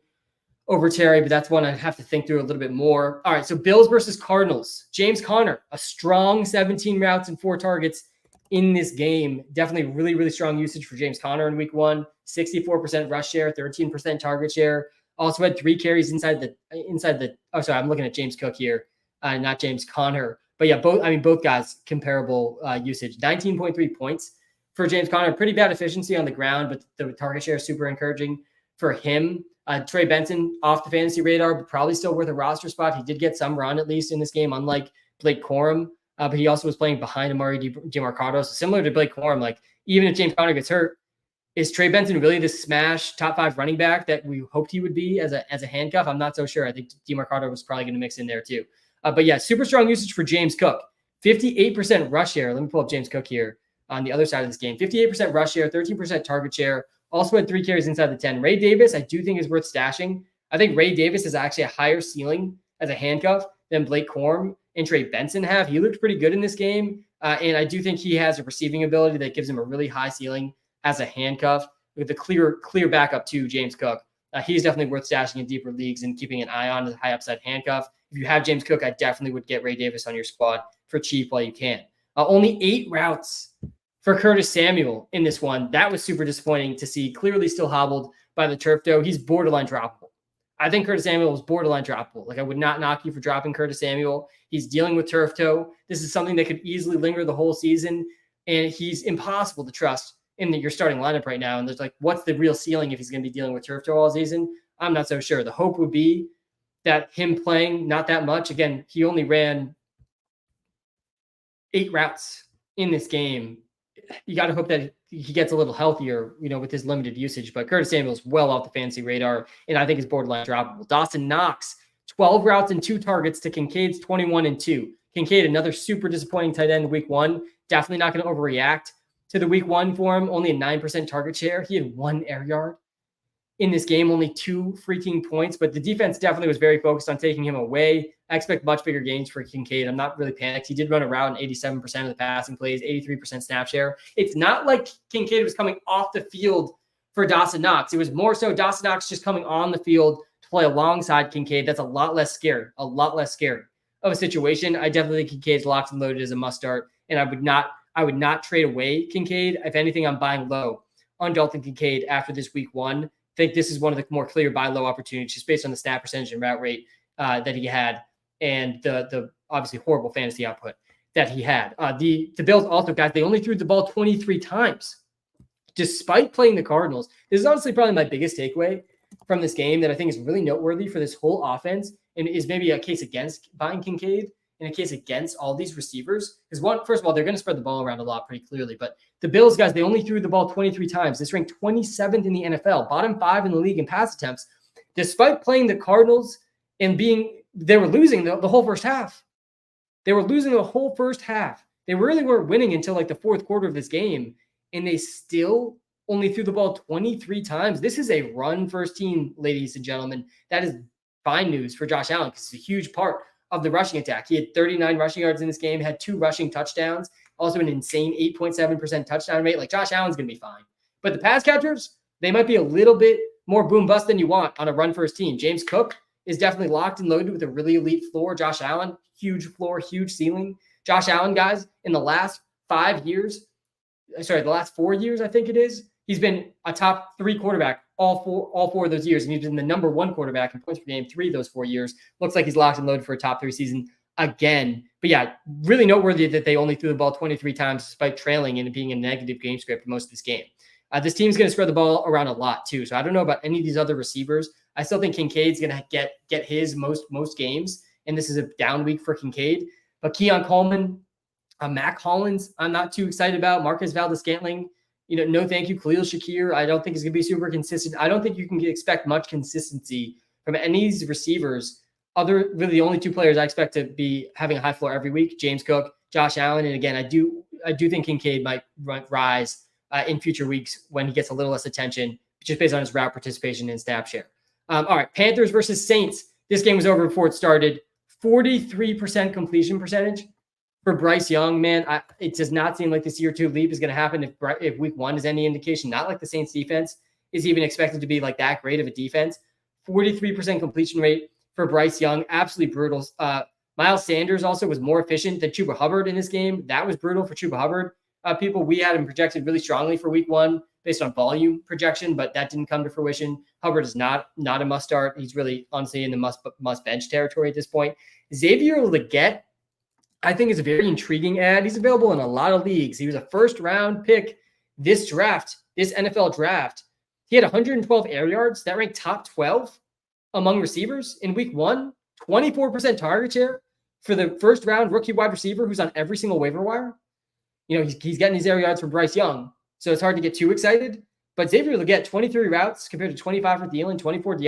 over Terry, but that's one I'd have to think through a little bit more. All right, so Bills versus Cardinals. James Conner, a strong 17 routes and 4 targets in this game. Definitely really, really strong usage for James Conner in week one. 64% rush share, 13% target share. Also had 3 carries inside the. Oh, sorry, I'm looking at James Cook here, not James Conner. But yeah, both guys comparable usage. 19.3 points for James Conner. Pretty bad efficiency on the ground, but the target share is super encouraging for him. Trey Benson off the fantasy radar, but probably still worth a roster spot. He did get some run at least in this game, unlike Blake Corum. But he also was playing behind Amari DeMarcado. So similar to Blake Corum, like even if James Conner gets hurt, is Trey Benson really the smash top 5 running back that we hoped he would be as a handcuff? I'm not so sure. I think DeMarcado was probably going to mix in there too. But yeah, super strong usage for James Cook. 58% rush share. Let me pull up James Cook here. on the other side of this game. 58% rush share, 13% target share, also had 3 carries inside the 10. Ray Davis, I do think is worth stashing. I think Ray Davis is actually a higher ceiling as a handcuff than Blake Corum and Trey Benson have. He looked pretty good in this game. And I do think he has a receiving ability that gives him a really high ceiling as a handcuff with a clear backup to James Cook. He's definitely worth stashing in deeper leagues and keeping an eye on as a high upside handcuff. If you have James Cook, I definitely would get Ray Davis on your squad for cheap while you can. Only 8 routes for Curtis Samuel in this one. That was super disappointing to see. Clearly still hobbled by the turf toe. He's borderline droppable. I think Curtis Samuel was borderline droppable. Like, I would not knock you for dropping Curtis Samuel. He's dealing with turf toe. This is something that could easily linger the whole season, and he's impossible to trust in your starting lineup right now. And there's like, what's the real ceiling if he's going to be dealing with turf toe all season? I'm not so sure. The hope would be that him playing not that much. Again, he only ran 8 routes in this game. You got to hope that he gets a little healthier, with his limited usage. But Curtis Samuel's well off the fantasy radar, and I think is borderline droppable. Dawson Knox, 12 routes and 2 targets to Kincaid's 21 and 2. Kincaid, another super disappointing tight end week 1. Definitely not going to overreact to the week 1 for him. Only a 9% target share. He had 1 air yard in this game, only 2 freaking points, but the defense definitely was very focused on taking him away. I expect much bigger gains for Kincaid. I'm not really panicked. He did run a route in 87% of the passing plays, 83% snap share. It's not like Kincaid was coming off the field for Dawson Knox. It was more so Dawson Knox just coming on the field to play alongside Kincaid. That's a lot less scary of a situation. I definitely think Kincaid's locked and loaded as a must start, and I would not trade away Kincaid. If anything, I'm buying low on Dalton Kincaid after this week 1. I think this is one of the more clear buy low opportunities just based on the snap percentage and route rate that he had, and the obviously horrible fantasy output that he had. The Bills also, guys, they only threw the ball 23 times despite playing the Cardinals. This is honestly probably my biggest takeaway from this game that I think is really noteworthy for this whole offense, and is maybe a case against buying Kincaid and a case against all these receivers. Because first of all, they're going to spread the ball around a lot pretty clearly, but the Bills, guys, they only threw the ball 23 times. This ranked 27th in the NFL, bottom 5 in the league in pass attempts, despite playing the Cardinals and they were losing the whole first half. They were losing the whole first half. They really weren't winning until like the fourth quarter of this game, and they still only threw the ball 23 times. This is a run-first team, ladies and gentlemen. That is fine news for Josh Allen because it's a huge part of the rushing attack. He had 39 rushing yards in this game, had 2 rushing touchdowns, also an insane 8.7% touchdown rate. Like, Josh Allen's going to be fine. But the pass catchers, they might be a little bit more boom bust than you want on a run-first team. James Cook is definitely locked and loaded with a really elite floor. Josh Allen, huge floor, huge ceiling. Josh Allen, guys, in the last 4 years, I think it is, he's been a top 3 quarterback all four of those years, and he's been the number 1 quarterback in points per game 3 of those 4 years. Looks like he's locked and loaded for a top 3 season again. But yeah, really noteworthy that they only threw the ball 23 times despite trailing and it being a negative game script most of this game. This team's going to spread the ball around a lot too. So I don't know about any of these other receivers. I still think Kincaid's going to get his most games, and this is a down week for Kincaid. But Keon Coleman, Mac Hollins, I'm not too excited about. Marquez Valdes-Scantling, no thank you. Khalil Shakir, I don't think is going to be super consistent. I don't think you can expect much consistency from any of these receivers. Really the only 2 players I expect to be having a high floor every week, James Cook, Josh Allen. And again, I do think Kincaid might rise in future weeks when he gets a little less attention, just based on his route participation and snap share. All right, Panthers versus Saints. This game was over before it started. 43% completion percentage for Bryce Young. Man, it does not seem like this year 2 leap is going to happen if week 1 is any indication. Not like the Saints defense is even expected to be like that great of a defense. 43% completion rate for Bryce Young. Absolutely brutal. Miles Sanders also was more efficient than Chuba Hubbard in this game. That was brutal for Chuba Hubbard. We had him projected really strongly for week 1 based on volume projection, but that didn't come to fruition. Hubbard is not a must start. He's really honestly in the must bench territory at this point. Xavier Legette, I think, is a very intriguing ad. He's available in a lot of leagues. He was a first-round pick this NFL draft. He had 112 air yards. That ranked top 12 among receivers in week 1. 24% target share for the first-round rookie wide receiver who's on every single waiver wire. He's getting these air yards from Bryce Young, so it's hard to get too excited. But Xavier Legette, 23 routes compared to 25 for Thielen, 24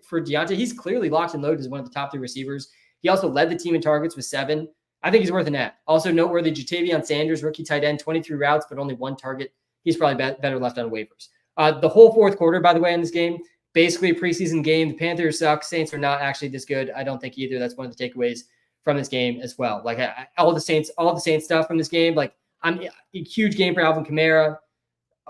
for Deontay. He's clearly locked and loaded as one of the top 3 receivers. He also led the team in targets with 7. I think he's worth an ad. Also noteworthy, Jatavion Sanders, rookie tight end, 23 routes, but only 1 target. He's probably better left on waivers. The whole fourth quarter, by the way, in this game, basically a preseason game. The Panthers suck. Saints are not actually this good. I don't think either. That's one of the takeaways from this game as well. Like all the Saints stuff from this game. Like I'm a huge game for Alvin Kamara,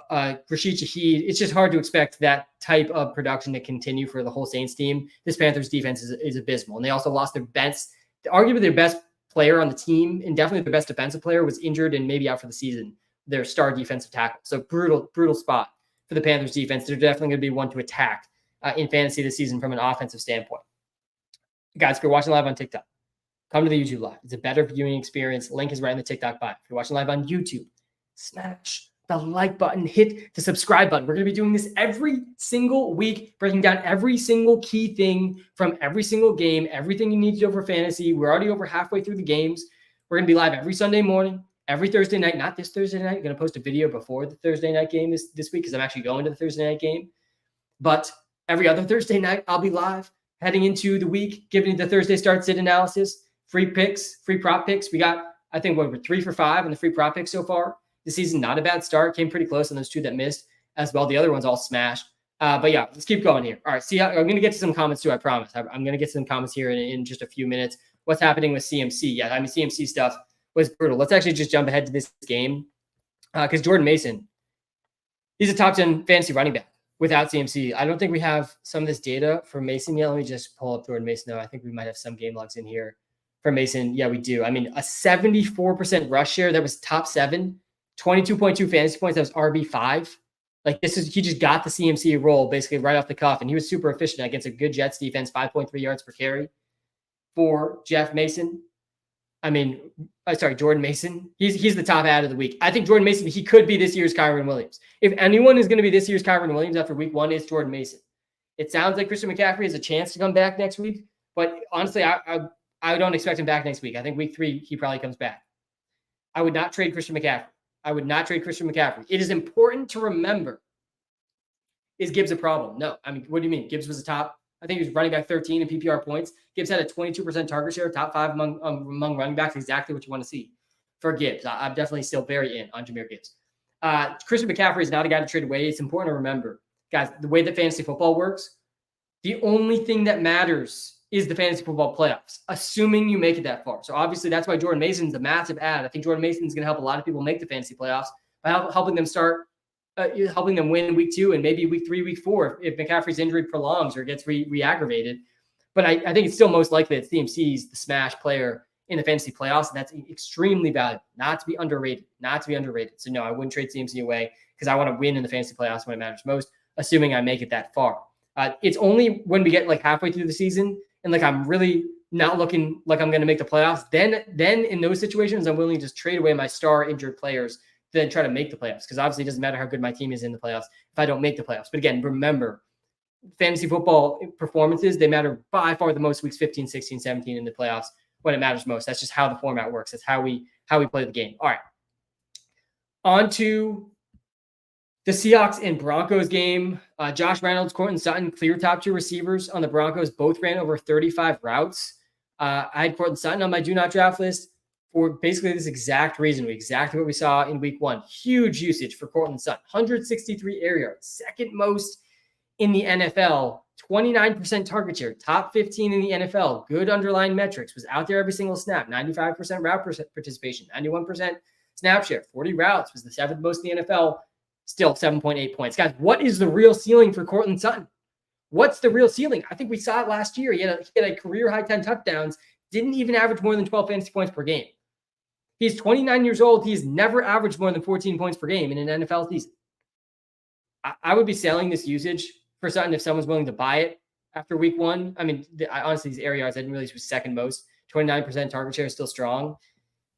Rashid Shaheed. It's just hard to expect that type of production to continue for the whole Saints team. This Panthers defense is abysmal, and they also lost their best, arguably their best player on the team, and definitely their best defensive player was injured and maybe out for the season. Their star defensive tackle. So brutal spot for the Panthers defense. They're definitely going to be one to attack in fantasy this season from an offensive standpoint. Guys, if you're watching live on TikTok, come to the YouTube live. It's a better viewing experience. Link is right in the TikTok bio. If you're watching live on YouTube, smash the like button, hit the subscribe button. We're going to be doing this every single week, breaking down every single key thing from every single game, everything you need to know for fantasy. We're already over halfway through the games. We're going to be live every Sunday morning, every Thursday night, not this Thursday night. I'm going to post a video before the Thursday night game this week because I'm actually going to the Thursday night game. But every other Thursday night, I'll be live heading into the week, giving you the Thursday start sit analysis, free picks, free prop picks. We got, I think, we're 3 for 5 in the free prop picks so far. This season, not a bad start. Came pretty close on those 2 that missed as well. The other ones all smashed. But yeah, let's keep going here. All right, I'm going to get to some comments too, I promise. I'm going to get to some comments here in just a few minutes. What's happening with CMC? Yeah, I mean, CMC stuff was brutal. Let's actually just jump ahead to this game because Jordan Mason, he's a top 10 fantasy running back without CMC. I don't think we have some of this data for Mason yet. Let me just pull up Jordan Mason, though. I think we might have some game logs in here for Mason. Yeah, we do. I mean, a 74% rush share. That was top 7. 22.2 fantasy points. That was RB5. Like he just got the CMC role basically right off the cuff, and he was super efficient against a good Jets defense. 5.3 yards per carry for Jeff Mason. Jordan Mason. He's the top ad of the week. I think Jordan Mason, he could be this year's Kyren Williams. If anyone is going to be this year's Kyren Williams after week 1, it's Jordan Mason. It sounds like Christian McCaffrey has a chance to come back next week, but honestly, I don't expect him back next week. I think week 3 he probably comes back. I would not trade Christian McCaffrey. It is important to remember, is Gibbs a problem? No. I mean, what do you mean? Gibbs was a top, I think he was running back 13 in PPR points. Gibbs had a 22% target share, top 5 among running backs, exactly what you want to see for Gibbs. I'm definitely still very in on Jahmyr Gibbs. Christian McCaffrey is not a guy to trade away. It's important to remember, guys, the way that fantasy football works, the only thing that matters is the fantasy football playoffs, assuming you make it that far. So obviously that's why Jordan Mason's a massive ad. I think Jordan Mason's going to help a lot of people make the fantasy playoffs by helping them win week 2 and maybe week 3, week 4 if McCaffrey's injury prolongs or gets re-aggravated. But I think it's still most likely that CMC's the smash player in the fantasy playoffs, and that's extremely valuable, not to be underrated. So no, I wouldn't trade CMC away because I want to win in the fantasy playoffs when it matters most, assuming I make it that far. It's only when we get like halfway through the season and like I'm really not looking like I'm going to make the playoffs, then in those situations, I'm willing to just trade away my star injured players than try to make the playoffs. Because obviously it doesn't matter how good my team is in the playoffs if I don't make the playoffs. But again, remember, fantasy football performances, they matter by far the most weeks 15, 16, 17 in the playoffs when it matters most. That's just how the format works. That's how we play the game. All right. On to the Seahawks and Broncos game. Josh Reynolds, Courtland Sutton, clear top 2 receivers on the Broncos. Both ran over 35 routes. I had Courtland Sutton on my do not draft list for basically this exact reason, exactly what we saw in week 1. Huge usage for Courtland Sutton. 163 air yards, second most in the NFL. 29% target share, top 15 in the NFL. Good underlying metrics. Was out there every single snap. 95% route participation. 91% snap share. 40 routes. Was the 7th most in the NFL. Still 7.8 points. Guys, what is the real ceiling for Courtland Sutton? What's the real ceiling? I think we saw it last year. He had a career-high 10 touchdowns, didn't even average more than 12 fantasy points per game. He's 29 years old. He's never averaged more than 14 points per game in an NFL season. I would be selling this usage for Sutton if someone's willing to buy it after week 1. I mean, honestly, these air yards, I didn't realize he was second most. 29% target share is still strong.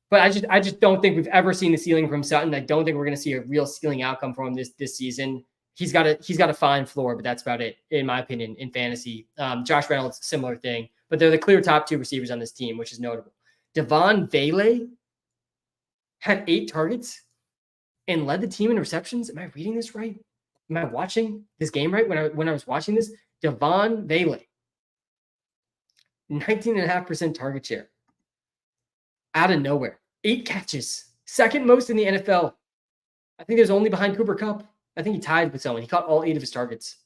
But I just don't think we've ever seen the ceiling from Sutton. I don't think we're going to see a real ceiling outcome from him this season. He's got a fine floor, but that's about it, in my opinion, in fantasy. Josh Reynolds, similar thing. But they're the clear top 2 receivers on this team, which is notable. Devon Vele had 8 targets and led the team in receptions. Am I reading this right? Am I watching this game right? When I was watching this, Devon Vele, 19.5% target share. out of nowhere. 8 catches, second most in the NFL. I think there's only behind Cooper Kupp. I think he tied with someone. He caught all 8 of his targets.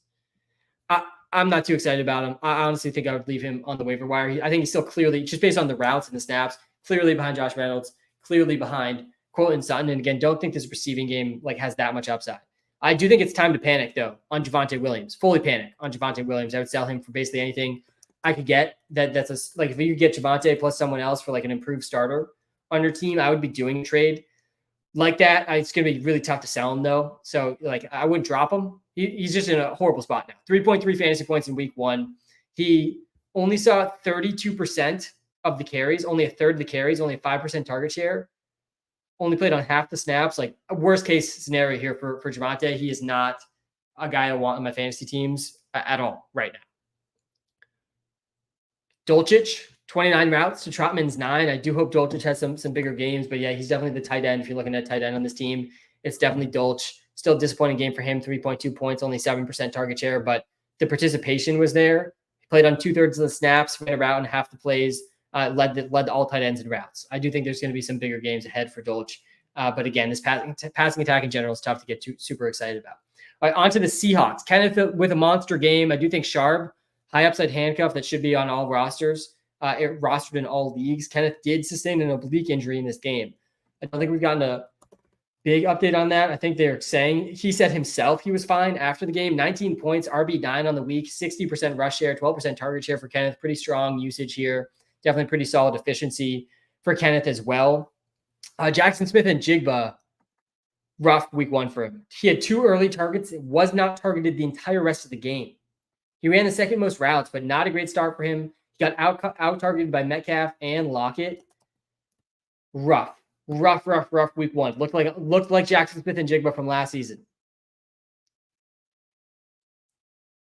I'm not too excited about him. I honestly think I would leave him on the waiver wire. I think he's still clearly, just based on the routes and the snaps, clearly behind Josh Reynolds, clearly behind Courtland Sutton. And again, don't think this receiving game has that much upside. I do think it's time to panic, though, on Javonte Williams. Fully panic on Javonte Williams. I would sell him for basically anything I could get. That's if you get Javonte plus someone else for an improved starter on your team, I would be doing a trade like that. It's going to be really tough to sell him, though. So I wouldn't drop him. He's just in a horrible spot now. 3.3 fantasy points in week 1. He only saw 32% of the carries, only a third of the carries, only a 5% target share. Only played on half the snaps. A worst case scenario here for Javonte. He is not a guy I want on my fantasy teams at all right now. Dulcich, 29 routes to Trotman's 9. I do hope Dulcich has some bigger games, but yeah, he's definitely the tight end. If you're looking at tight end on this team, it's definitely Dulcich. Still a disappointing game for him, 3.2 points, only 7% target share, but the participation was there. He played on 2/3 of the snaps, ran a route in half the plays, led all tight ends in routes. I do think there's going to be some bigger games ahead for Dulcich. But again, this passing attack in general is tough to get super excited about. All right, on to the Seahawks. Kenneth with a monster game. I do think Sharp, high upside handcuff that should be on all rosters, rostered in all leagues. Kenneth did sustain an oblique injury in this game. I don't think we've gotten a big update on that. I think they're saying he said himself he was fine after the game. 19 points, RB9 on the week, 60% rush share, 12% target share for Kenneth. Pretty strong usage here. Definitely pretty solid efficiency for Kenneth as well. Jackson Smith and Jigba, rough week 1 for him. He had 2 early targets. It was not targeted the entire rest of the game. He ran the second most routes, but not a great start for him. He got out targeted by Metcalf and Lockett. Rough week 1. Looked like Jackson Smith and Jigba from last season.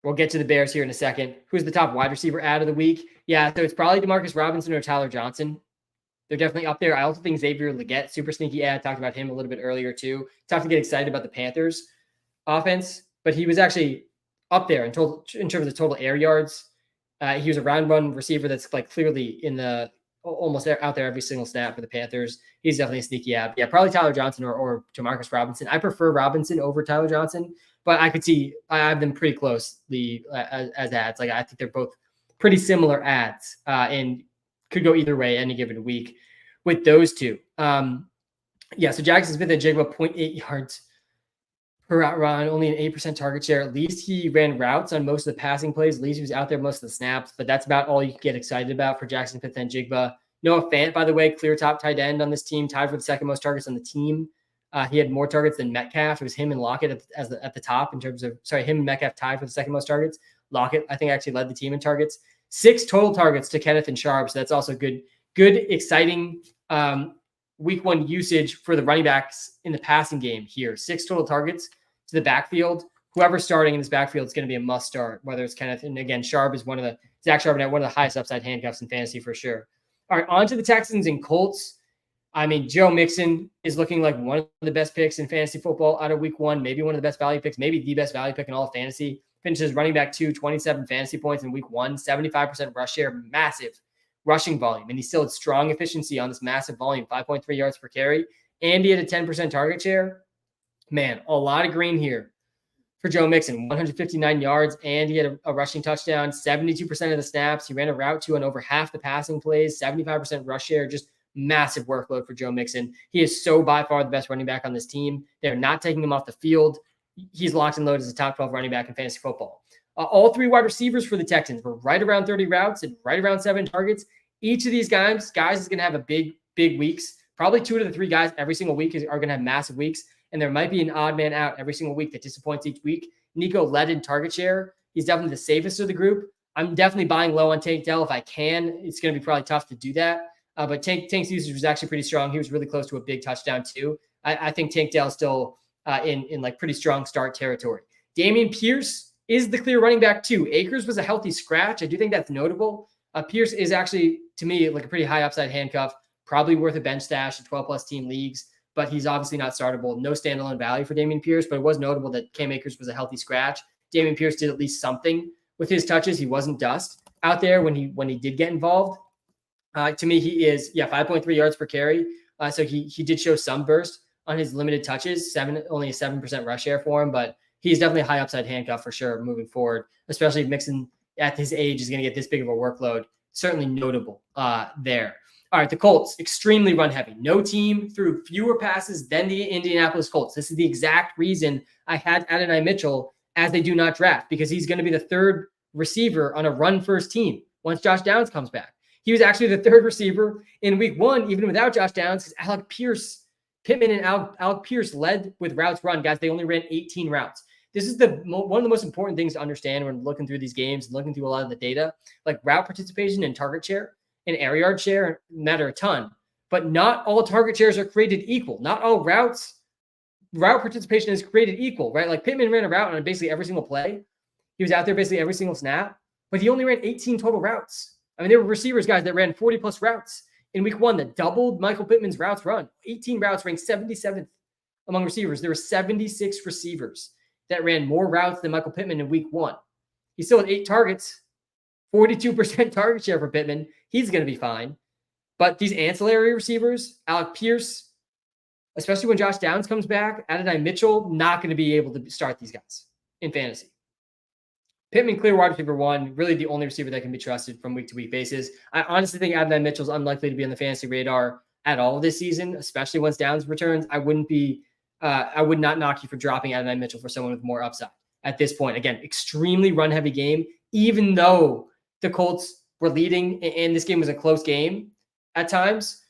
We'll get to the Bears here in a second. Who's the top wide receiver ad of the week? Yeah, so it's probably Demarcus Robinson or Tyler Johnson. They're definitely up there. I also think Xavier Legette, super sneaky ad. Talked about him a little bit earlier too. Tough to get excited about the Panthers offense, but he was actually up there in terms of total air yards. He was a round run receiver that's clearly in the almost out there every single snap for the Panthers. He's definitely a sneaky ad. Yeah, probably Tyler Johnson or Demarcus Robinson. I prefer Robinson over Tyler Johnson, but I could see I have them pretty closely as ads. I think they're both pretty similar ads and could go either way any given week with those two. So Jackson Smith and Jigba, 0.8 yards per route run, only an 8% target share. At least he ran routes on most of the passing plays. At least he was out there most of the snaps, but that's about all you can get excited about for Jackson Smith and Jigba. Noah Fant, by the way, clear top tight end on this team, tied for the second most targets on the team. He had more targets than Metcalf. It was him and Lockett at the top in terms of, him and Metcalf tied for the second most targets. Lockett, I think, actually led the team in targets. 6 total targets to Kenneth and Sharp. So that's also good, exciting week 1 usage for the running backs in the passing game here. 6 total targets to the backfield. Whoever's starting in this backfield is going to be a must start, whether it's Kenneth. And again, Sharp is Zach Charbonnet, one of the highest upside handcuffs in fantasy for sure. All right, on to the Texans and Colts. I mean, Joe Mixon is looking like one of the best picks in fantasy football out of week 1, maybe one of the best value picks, maybe the best value pick in all of fantasy. Finishes running back 2, 27 fantasy points in week 1, 75% rush share, massive rushing volume. And he still had strong efficiency on this massive volume, 5.3 yards per carry. And he had a 10% target share. Man, a lot of green here for Joe Mixon, 159 yards, and he had a rushing touchdown, 72% of the snaps. He ran a route to on over half the passing plays, 75% rush share, just massive workload for Joe Mixon. He is so by far the best running back on this team. They're not taking him off the field. He's locked and loaded as a top 12 running back in fantasy football. All 3 wide receivers for the Texans were right around 30 routes and right around 7 targets. Each of these guys is going to have a big weeks. Probably 2 of the 3 guys every single week are going to have massive weeks. And there might be an odd man out every single week that disappoints each week. Nico led in target share. He's definitely the safest of the group. I'm definitely buying low on Tank Dell if I can. It's going to be probably tough to do that. But Tank's usage was actually pretty strong. He was really close to a big touchdown too. I think Tank Dell is still in pretty strong start territory. Dameon Pierce is the clear running back too. Akers was a healthy scratch. I do think that's notable. Pierce is actually, to me, a pretty high upside handcuff, probably worth a bench stash in 12-plus team leagues, but he's obviously not startable. No standalone value for Dameon Pierce, but it was notable that Cam Akers was a healthy scratch. Dameon Pierce did at least something with his touches. He wasn't dust out there when he did get involved. To me, he is 5.3 yards per carry. So he did show some burst on his limited touches. Only a 7% rush share for him, but he's definitely a high upside handcuff for sure moving forward. Especially if Mixon at his age is going to get this big of a workload. Certainly notable there. All right, the Colts, extremely run heavy. No team threw fewer passes than the Indianapolis Colts. This is the exact reason I had Adonai Mitchell as they do not draft, because he's going to be the third receiver on a run-first team once Josh Downs comes back. He was actually the third receiver in week 1, even without Josh Downs, because Pittman and Alec Pierce led with routes run. Guys, they only ran 18 routes. This is one of the most important things to understand when looking through these games and looking through a lot of the data. Like route participation and target share and air yard share matter a ton, but not all target shares are created equal. Not all route participation is created equal, right? Like Pittman ran a route on basically every single play. He was out there basically every single snap, but he only ran 18 total routes. I mean, there were receivers, guys, that ran 40 plus routes in week 1 that doubled Michael Pittman's routes run. 18 routes, ranked 77th among receivers. There were 76 receivers that ran more routes than Michael Pittman in week 1. He still had 8 targets, 42% target share for Pittman. He's going to be fine. But these ancillary receivers, Alec Pierce, especially when Josh Downs comes back, Adonai Mitchell, not going to be able to start these guys in fantasy. Pittman, clear wide receiver 1, really the only receiver that can be trusted from week-to-week basis. I honestly think Adonai Mitchell is unlikely to be on the fantasy radar at all this season, especially once Downs returns. I would not knock you for dropping Adonai Mitchell for someone with more upside at this point. Again, extremely run-heavy game, even though the Colts were leading and this game was a close game at times.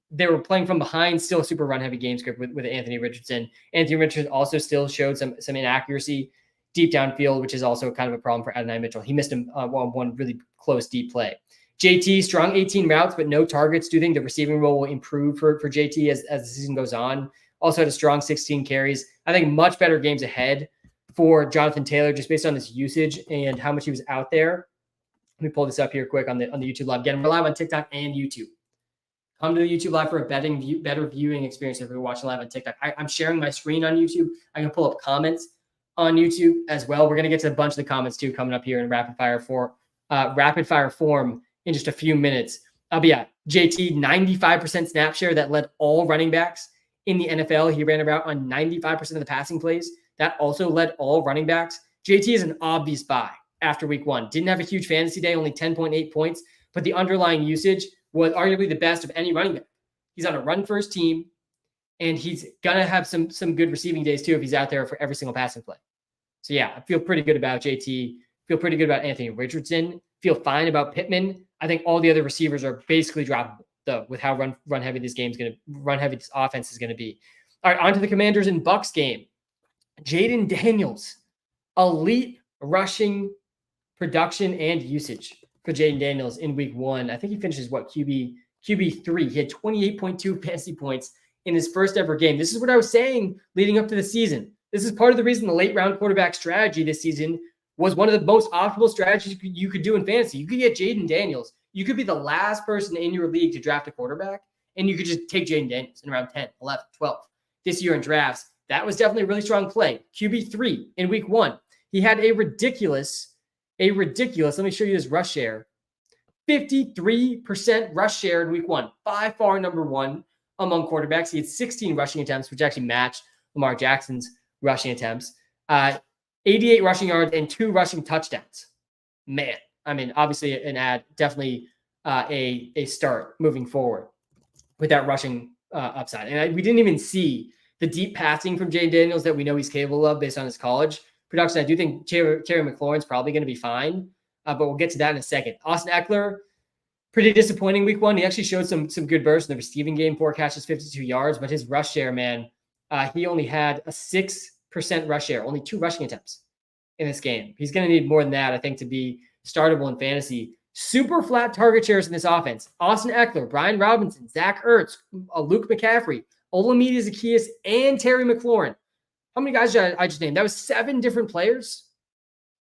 They were playing from behind, still a super run-heavy game script with Anthony Richardson. Anthony Richardson also still showed some inaccuracy deep downfield, which is also kind of a problem for Adonai Mitchell. He missed one really close deep play. JT, strong 18 routes, but no targets. Do you think the receiving role will improve for JT as the season goes on? Also had a strong 16 carries. I think much better games ahead for Jonathan Taylor, just based on his usage and how much he was out there. Let me pull this up here quick on the YouTube Live. Again, we're live on TikTok and YouTube. Come to the YouTube Live for a better viewing experience if you're watching live on TikTok. I'm sharing my screen on YouTube. I can pull up comments on YouTube as well. We're going to get to a bunch of the comments too coming up here in rapid fire form in just a few minutes. But yeah, JT, 95% snap share that led all running backs in the NFL. He ran about on 95% of the passing plays. That also led all running backs. JT is an obvious buy after week 1. Didn't have a huge fantasy day, only 10.8 points, but the underlying usage was arguably the best of any running back. He's on a run-first team, and he's going to have some good receiving days too if he's out there for every single passing play. So yeah, I feel pretty good about JT. Feel pretty good about Anthony Richardson. Feel fine about Pittman. I think all the other receivers are basically droppable, though, with how run heavy this offense is going to be. All right, on to the Commanders and Bucks game. Jaden Daniels, elite rushing production and usage for Jaden Daniels in week 1. I think he finishes QB3. He had 28.2 fantasy points in his first ever game. This is what I was saying leading up to the season. This is part of the reason the late round quarterback strategy this season was one of the most optimal strategies you could do in fantasy. You could get Jaden Daniels. You could be the last person in your league to draft a quarterback, and you could just take Jaden Daniels in around 10, 11, 12 this year in drafts. That was definitely a really strong play. QB3 in week 1. He had a ridiculous, let me show you his rush share. 53% rush share in week 1. By far number 1 among quarterbacks. He had 16 rushing attempts, which actually matched Lamar Jackson's rushing attempts. 88 rushing yards and 2 rushing touchdowns. Man, I mean, obviously an ad, definitely a start moving forward with that rushing upside. And we didn't even see the deep passing from Jaden Daniels that we know he's capable of based on his college production. I do think Terry McLaurin's probably going to be fine, but we'll get to that in a second. Austin Eckler, pretty disappointing week 1. He actually showed some good bursts in the receiving game, 4 catches, 52 yards, but his rush share, man, he only had a 6% rush share, only 2 rushing attempts in this game. He's going to need more than that, I think, to be startable in fantasy. Super flat target shares in this offense. Austin Eckler, Brian Robinson, Zach Ertz, Luke McCaffrey, Olamide Zaccheaus, and Terry McLaurin. How many guys did I just named? That was 7 different players.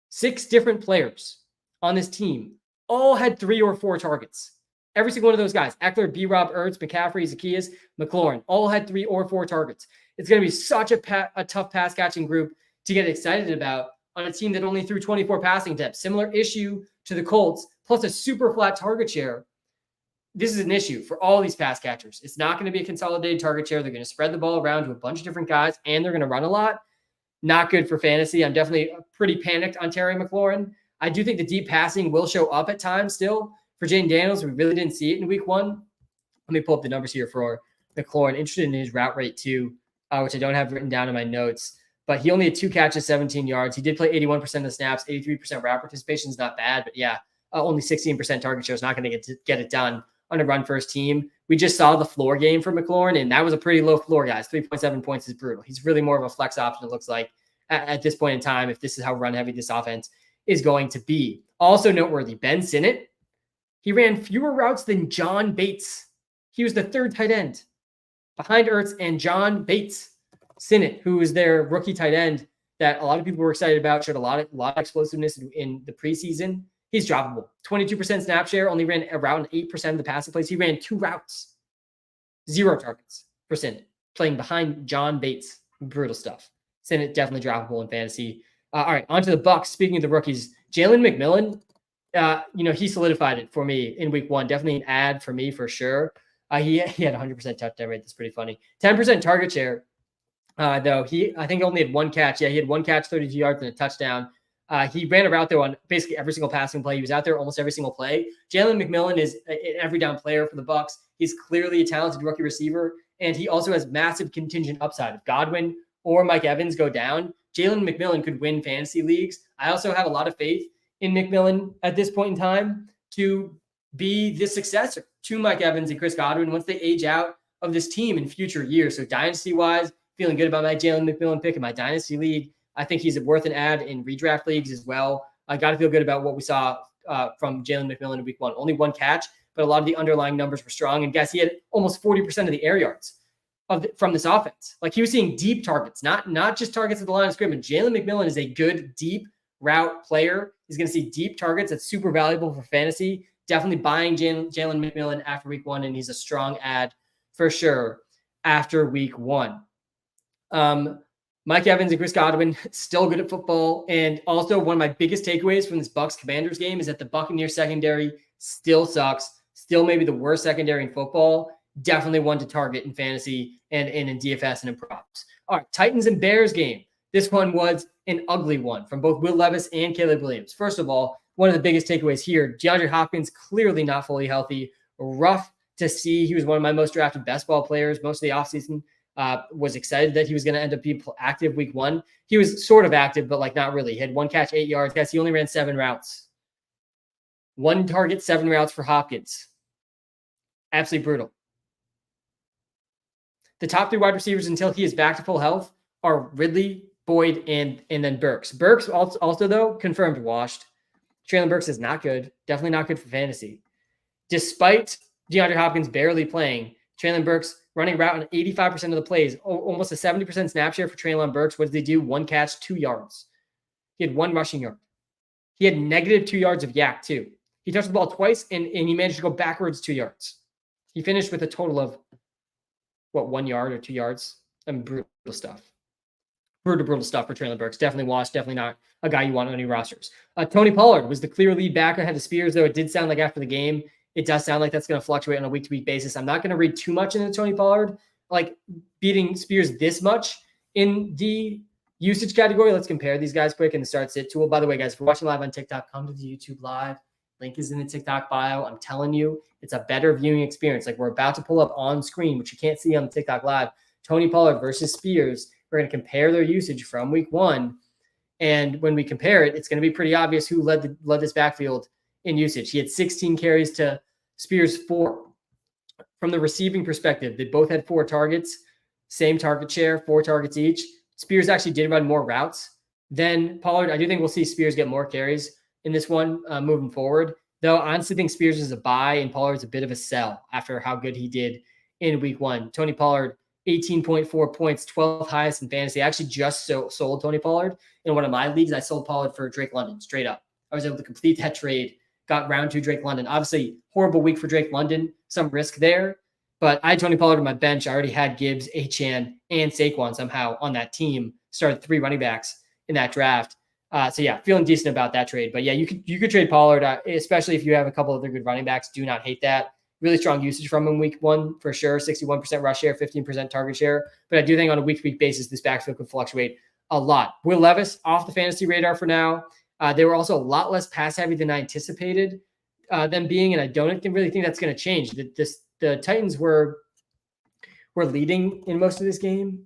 6 different players on this team. All had 3 or 4 targets. Every single one of those guys, Eckler, B-Rob, Ertz, McCaffrey, Zaccheaus, McLaurin, all had 3 or 4 targets. It's going to be such a tough pass-catching group to get excited about on a team that only threw 24 passing attempts. Similar issue to the Colts, plus a super flat target share. this is an issue for all these pass catchers. It's not going to be a consolidated target share. They're going to spread the ball around to a bunch of different guys, and they're going to run a lot. Not good for fantasy. I'm definitely pretty panicked on Terry McLaurin. I do think the deep passing will show up at times still for Jane Daniels. We really didn't see it in week 1. Let me pull up the numbers here for McLaurin. Interested in his route rate too, which I don't have written down in my notes. But he only had 2 catches, 17 yards. He did play 81% of the snaps, 83% route participation is not bad. But yeah, only 16% target share is not going to get it done on a run-first team. We just saw the floor game for McLaurin, and that was a pretty low floor, guys. 3.7 points is brutal. He's really more of a flex option, it looks like, at this point in time, if this is how run-heavy this offense is going to be. Also noteworthy, Ben Sinnott, he ran fewer routes than John Bates. He was the 3rd tight end behind Ertz and John Bates. Sinnott, who is their rookie tight end that a lot of people were excited about, showed a lot of explosiveness in the preseason. He's droppable. 22% snap share, only ran around 8% of the passing plays. He ran 2 routes, 0 targets for Sinnott, playing behind John Bates. Brutal stuff. Sinnott definitely droppable in fantasy. All right, on to the Bucs. Speaking of the rookies, Jalen McMillan, he solidified it for me in week 1. Definitely an ad for me for sure. He had 100% touchdown rate. That's pretty funny. 10% target share. Though I think only had 1 catch. Yeah, he had 1 catch, 32 yards and a touchdown. He ran a route there on basically every single passing play. He was out there almost every single play. Jalen McMillan is an every down player for the Bucs. He's clearly a talented rookie receiver, and he also has massive contingent upside. If Godwin or Mike Evans go down, Jalen McMillan could win fantasy leagues. I also have a lot of faith in McMillan at this point in time to be the successor to Mike Evans and Chris Godwin once they age out of this team in future years. So dynasty-wise, feeling good about my Jalen McMillan pick in my dynasty league. I think he's worth an ad in redraft leagues as well. I got to feel good about what we saw from Jalen McMillan in week 1. Only 1 catch, but a lot of the underlying numbers were strong. And guess he had almost 40% of the air yards from this offense. Like, he was seeing deep targets, not just targets at the line of scrimmage. Jalen McMillan is a good deep route player. He's going to see deep targets. That's super valuable for fantasy. Definitely buying Jalen McMillan after week 1, and he's a strong ad for sure after week 1. Mike Evans and Chris Godwin, still good at football. And also, one of my biggest takeaways from this Bucs-Commanders game is that the Buccaneers secondary still sucks. Still maybe the worst secondary in football. Definitely one to target in fantasy and in DFS and in props. All right, Titans and Bears game. This one was an ugly one from both Will Levis and Caleb Williams. First of all, one of the biggest takeaways here, DeAndre Hopkins clearly not fully healthy. Rough to see. He was one of my most drafted best ball players most of the offseason. Was excited that he was going to end up being active week 1. He was sort of active, but like not really. He had 1 catch, 8 yards. Guys, he only ran 7 routes. 1 target, 7 routes for Hopkins. Absolutely brutal. The top 3 wide receivers until he is back to full health are Ridley, Boyd, and then Burks. Burks also though, confirmed washed. Traylon Burks is not good. Definitely not good for fantasy. Despite DeAndre Hopkins barely playing, Traylon Burks running route on 85% of the plays, almost a 70% snap share for Traylon Burks. What did they do? 1 catch, 2 yards. He had 1 rushing yard. He had negative 2 yards of yak too. He touched the ball twice and he managed to go backwards 2 yards. He finished with a total of 1 yard or 2 yards? Brutal stuff. Brutal stuff for Traylon Burks. Definitely washed. Definitely not a guy you want on any rosters. Tony Pollard was the clear lead back ahead of Spears, though it did sound like after the game, it does sound like that's going to fluctuate on a week-to-week basis. I'm not going to read too much into Tony Pollard, like beating Spears this much in the usage category. Let's compare these guys quick in the start-sit tool. By the way, guys, if you're watching live on TikTok, come to the YouTube live. Link is in the TikTok bio. I'm telling you, it's a better viewing experience. Like, we're about to pull up on screen, which you can't see on the TikTok live, Tony Pollard versus Spears. We're going to compare their usage from week 1. And when we compare it, it's going to be pretty obvious who led this backfield in usage. He had 16 carries to Spears 4. From the receiving perspective, they both had 4 targets, same target share, 4 targets each. Spears actually did run more routes than Pollard. I do think we'll see Spears get more carries in this one moving forward. Though I honestly think Spears is a buy and Pollard's a bit of a sell after how good he did in week 1. Tony Pollard, 18.4 points, 12th highest in fantasy. I actually just sold Tony Pollard in one of my leagues. I sold Pollard for Drake London straight up. I was able to complete that trade. Got round 2 Drake London. Obviously, horrible week for Drake London. Some risk there. But I had Tony Pollard on my bench. I already had Gibbs, Achane, and Saquon somehow on that team. Started 3 running backs in that draft. So yeah, feeling decent about that trade. But yeah, you could trade Pollard, especially if you have a couple other good running backs. Do not hate that. really strong usage from him week one for sure. 61% rush share, 15% target share. But I do think on a week-to-week basis, this backfield could fluctuate a lot. Will Levis off the fantasy radar for now. They were also a lot less pass heavy than I anticipated them being, and I don't really think that's going to change. The Titans were leading in most of this game.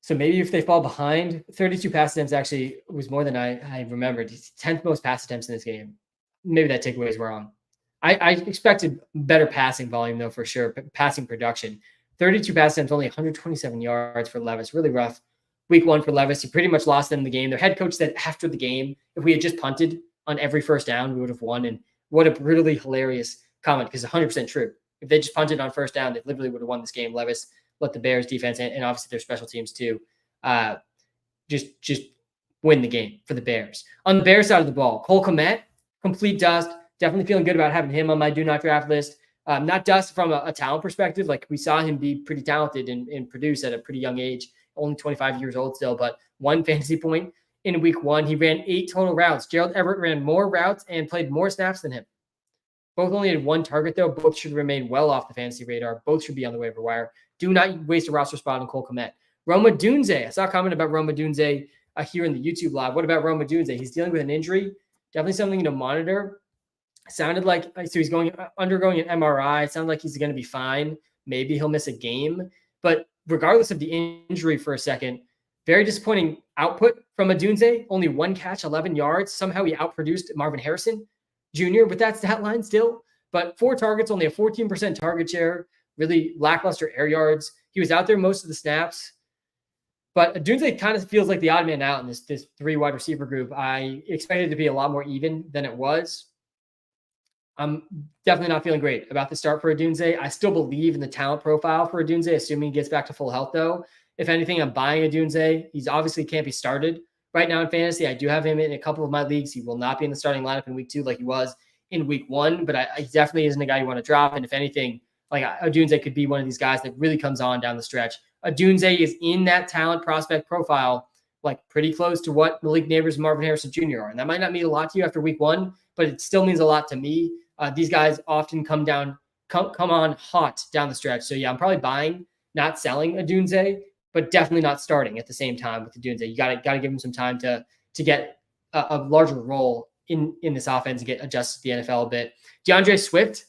So maybe if they fall behind, 32 pass attempts actually was more than I remembered. 10th most pass attempts in this game. Maybe that takeaway is wrong. I expected better passing volume, though, for sure, but passing production. 32 pass attempts, only 127 yards for Levis. Really rough week one for Levis. He pretty much lost them in the game. Their head coach said after the game, if we had just punted on every first down, we would have won. And what a brutally hilarious comment, because 100% true. If they just punted on first down, they literally would have won this game. Levis let the Bears defense and obviously their special teams too just win the game for the Bears. On the Bears side of the ball, Cole Kmet, complete dust. Definitely feeling good about having him on my do not draft list. Not dust from a talent perspective. Like, we saw him be pretty talented and produce at a pretty young age, only 25 years old still, but 1 fantasy point in week one. He ran 8 total routes. Gerald Everett ran more routes and played more snaps than him. Both only had 1 target, though. Both should remain well off the fantasy radar. Both should be on the waiver wire. Do not waste a roster spot on Cole Kmet. Roma Dunze. I saw a comment about Roma Dunze here in the YouTube live. What about Roma Dunze? He's dealing with an injury. Definitely something to monitor. Sounded like, so he's undergoing an MRI. It sounded like he's going to be fine. Maybe he'll miss a game. But regardless of the injury for a second, very disappointing output from Odunze. Only 1 catch, 11 yards. Somehow he outproduced Marvin Harrison Jr. with that stat line still. But 4 targets, only a 14% target share. Really lackluster air yards. He was out there most of the snaps. But Odunze kind of feels like the odd man out in this 3 wide receiver group. I expected it to be a lot more even than it was. I'm definitely not feeling great about the start for Odunze. I still believe in the talent profile for Odunze, assuming he gets back to full health, though. If anything, I'm buying Odunze. He's obviously can't be started right now in fantasy. I do have him in a couple of my leagues. He will not be in the starting lineup in week 2 like he was in week 1, but I definitely isn't a guy you want to drop. And if anything, like, Odunze could be one of these guys that really comes on down the stretch. Odunze is in that talent prospect profile, like, pretty close to what Malik Neighbors and Marvin Harrison Jr. are. And that might not mean a lot to you after week 1, but it still means a lot to me. These guys often come on hot down the stretch. So yeah, I'm probably buying, not selling Odunze, but definitely not starting at the same time with Odunze. You got to give him some time to get a larger role in this offense and get adjusted to the NFL a bit. DeAndre Swift,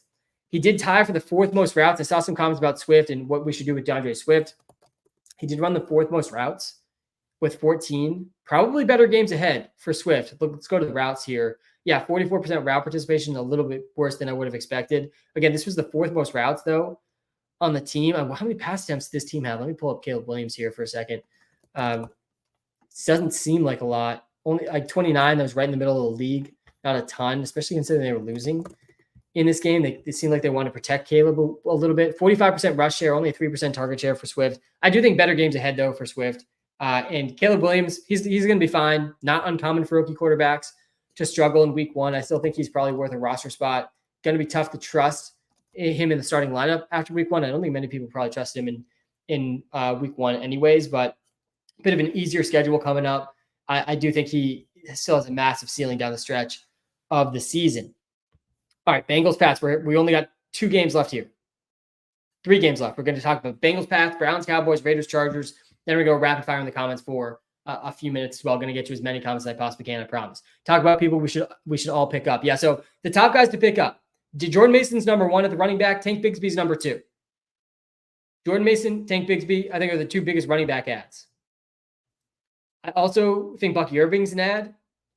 he did tie for the 4th most routes. I saw some comments about Swift and what we should do with DeAndre Swift. He did run the 4th most routes with 14. Probably better games ahead for Swift. Let's go to the routes here. Yeah, 44% route participation, a little bit worse than I would have expected. Again, this was the 4th most routes, though, on the team. How many pass attempts did this team have? Let me pull up Caleb Williams here for a second. Doesn't seem like a lot. Only like 29. That was right in the middle of the league. Not a ton, especially considering they were losing in this game. They seemed like they wanted to protect Caleb a little bit. 45% rush share, only a 3% target share for Swift. I do think better games ahead, though, for Swift. And Caleb Williams, he's going to be fine. Not uncommon for rookie quarterbacks to struggle in week 1. I still think he's probably worth a roster spot. Going to be tough to trust him in the starting lineup after week 1. I don't think many people probably trust him in week 1 anyways, but a bit of an easier schedule coming up. I do think he still has a massive ceiling down the stretch of the season. All right, Bengals Pats. We only got 2 games left here. 3 games left. We're going to talk about Bengals Pats, Browns, Cowboys, Raiders, Chargers. Then we're going to go rapid fire in the comments for a few minutes as well. Going to get to as many comments as I possibly can, I promise. Talk about people we should all pick up. Yeah, so the top guys to pick up. Jordan Mason's number 1 at the running back. Tank Bigsby's number 2. Jordan Mason, Tank Bigsby, I think, are the 2 biggest running back ads. I also think Bucky Irving's an ad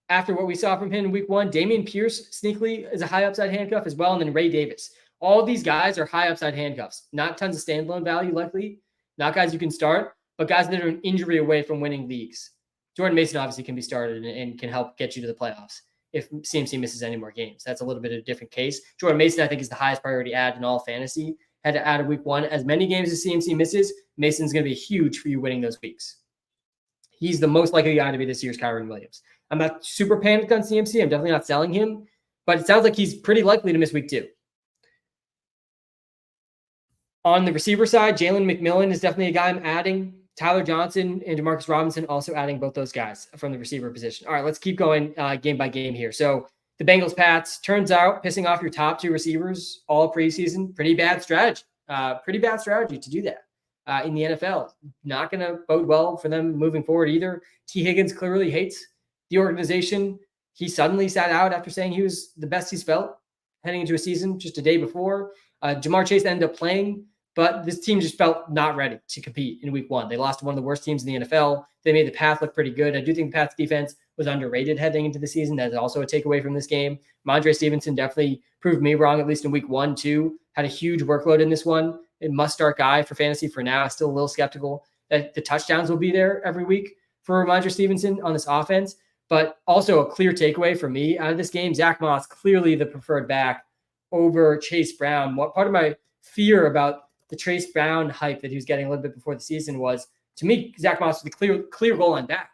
after what we saw from him in week 1. Dameon Pierce sneakily is a high upside handcuff as well. And then Ray Davis. All of these guys are high upside handcuffs. Not tons of standalone value likely. Not guys you can start, but guys that are an injury away from winning leagues. Jordan Mason obviously can be started and can help get you to the playoffs if CMC misses any more games. That's a little bit of a different case. Jordan Mason, I think, is the highest priority ad in all fantasy. Had to add a week 1. As many games as CMC misses, Mason's going to be huge for you winning those weeks. He's the most likely guy to be this year's Kyren Williams. I'm not super panicked on CMC. I'm definitely not selling him, but it sounds like he's pretty likely to miss week 2. On the receiver side, Jalen McMillan is definitely a guy I'm adding. Tyler Johnson and Demarcus Robinson also adding both those guys from the receiver position. All right, let's keep going game by game here. So the Bengals Pats. Turns out pissing off your top two receivers all preseason, pretty bad strategy. Pretty bad strategy to do that in the NFL. Not going to bode well for them moving forward either. T. Higgins clearly hates the organization. He suddenly sat out after saying he was the best he's felt heading into a season just a day before. Jamar Chase ended up playing, but this team just felt not ready to compete in week one. They lost to one of the worst teams in the NFL. They made the Pats look pretty good. I do think the Pats defense was underrated heading into the season. That's also a takeaway from this game. Mondre Stevenson definitely proved me wrong, at least in week 1, 2. Had a huge workload in this one. A must-start guy for fantasy for now. Still a little skeptical that the touchdowns will be there every week for Mondre Stevenson on this offense. But also a clear takeaway for me out of this game, Zach Moss, clearly the preferred back over Chase Brown. What part of my fear about the Chase Brown hype that he was getting a little bit before the season was, to me, Zach Moss was the clear goal line back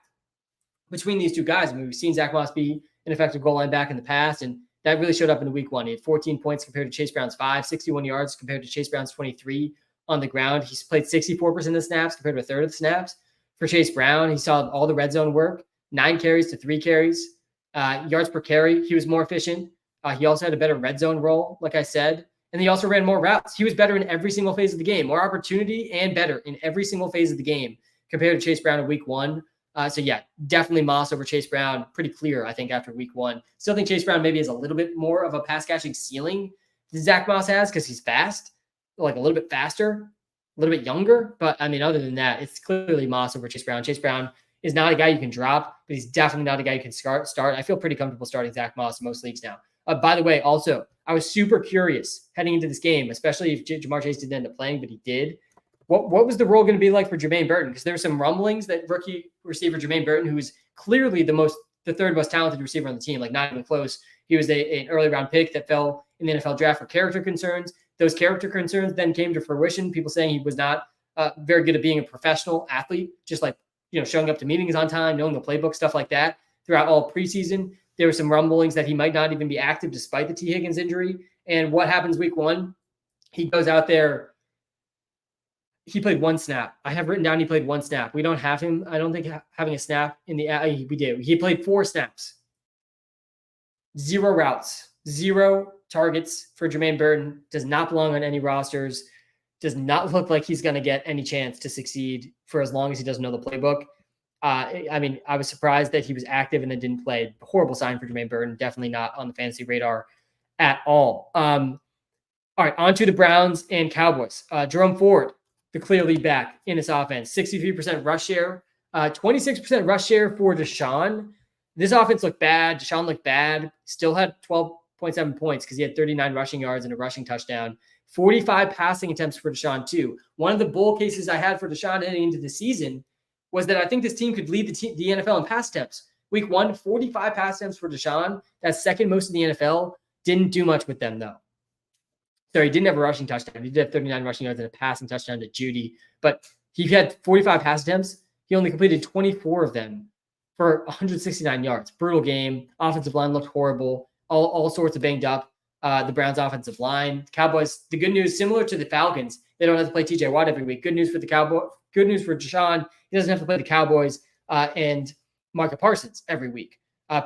between these two guys. I mean, we've seen Zach Moss be an effective goal line back in the past, and that really showed up in week 1. He had 14 points compared to Chase Brown's 5, 61 yards compared to Chase Brown's 23 on the ground. He's played 64% of the snaps compared to a third of the snaps. For Chase Brown, he saw all the red zone work, 9 carries to 3 carries. Yards per carry, he was more efficient. He also had a better red zone role, like I said. And he also ran more routes. He was better in every single phase of the game, more opportunity and better in every single phase of the game compared to Chase Brown in week 1. So yeah, definitely Moss over Chase Brown. Pretty clear, I think, after week 1. Still think Chase Brown maybe has a little bit more of a pass catching ceiling than Zach Moss has because he's fast, like a little bit faster, a little bit younger. But I mean, other than that, it's clearly Moss over Chase Brown. Chase Brown is not a guy you can drop, but he's definitely not a guy you can start. I feel pretty comfortable starting Zach Moss in most leagues now. By the way, also, I was super curious heading into this game, especially if Jamar Chase didn't end up playing, but he did. What was the role going to be like for Jermaine Burton? Because there were some rumblings that rookie receiver Jermaine Burton, who is clearly the third most talented receiver on the team, like not even close. He was an early round pick that fell in the NFL draft for character concerns. Those character concerns then came to fruition. People saying he was not very good at being a professional athlete, just like showing up to meetings on time, knowing the playbook, stuff like that. Throughout all preseason, there were some rumblings that he might not even be active despite the T. Higgins injury. And what happens week 1? He goes out there. He played 1 snap. I have written down he played 1 snap. We don't have him, I don't think, having a snap in the we do. He played 4 snaps. 0 routes. 0 targets for Jermaine Burton. Does not belong on any rosters. Does not look like he's going to get any chance to succeed for as long as he doesn't know the playbook. I mean, I was surprised that he was active and then didn't play. Horrible sign for Jermaine Burton. Definitely not on the fantasy radar at all. All right, on to the Browns and Cowboys. Jerome Ford, the clear lead back in this offense. 63% rush share, 26% rush share for Deshaun. This offense looked bad. Deshaun looked bad. Still had 12.7 points because he had 39 rushing yards and a rushing touchdown. 45 passing attempts for Deshaun, too. One of the bull cases I had for Deshaun heading into the season was that I think this team could lead the NFL in pass attempts. Week 1, 45 pass attempts for Deshaun. That's second most in the NFL. Didn't do much with them, though. So he didn't have a rushing touchdown. He did have 39 rushing yards and a passing touchdown to Judy. But he had 45 pass attempts. He only completed 24 of them for 169 yards. Brutal game. Offensive line looked horrible. All sorts of banged up. The Browns' offensive line. Cowboys, the good news, similar to the Falcons, they don't have to play TJ Watt every week. Good news for the Cowboys. Good news for Deshaun. He doesn't have to play the Cowboys and Micah Parsons every week.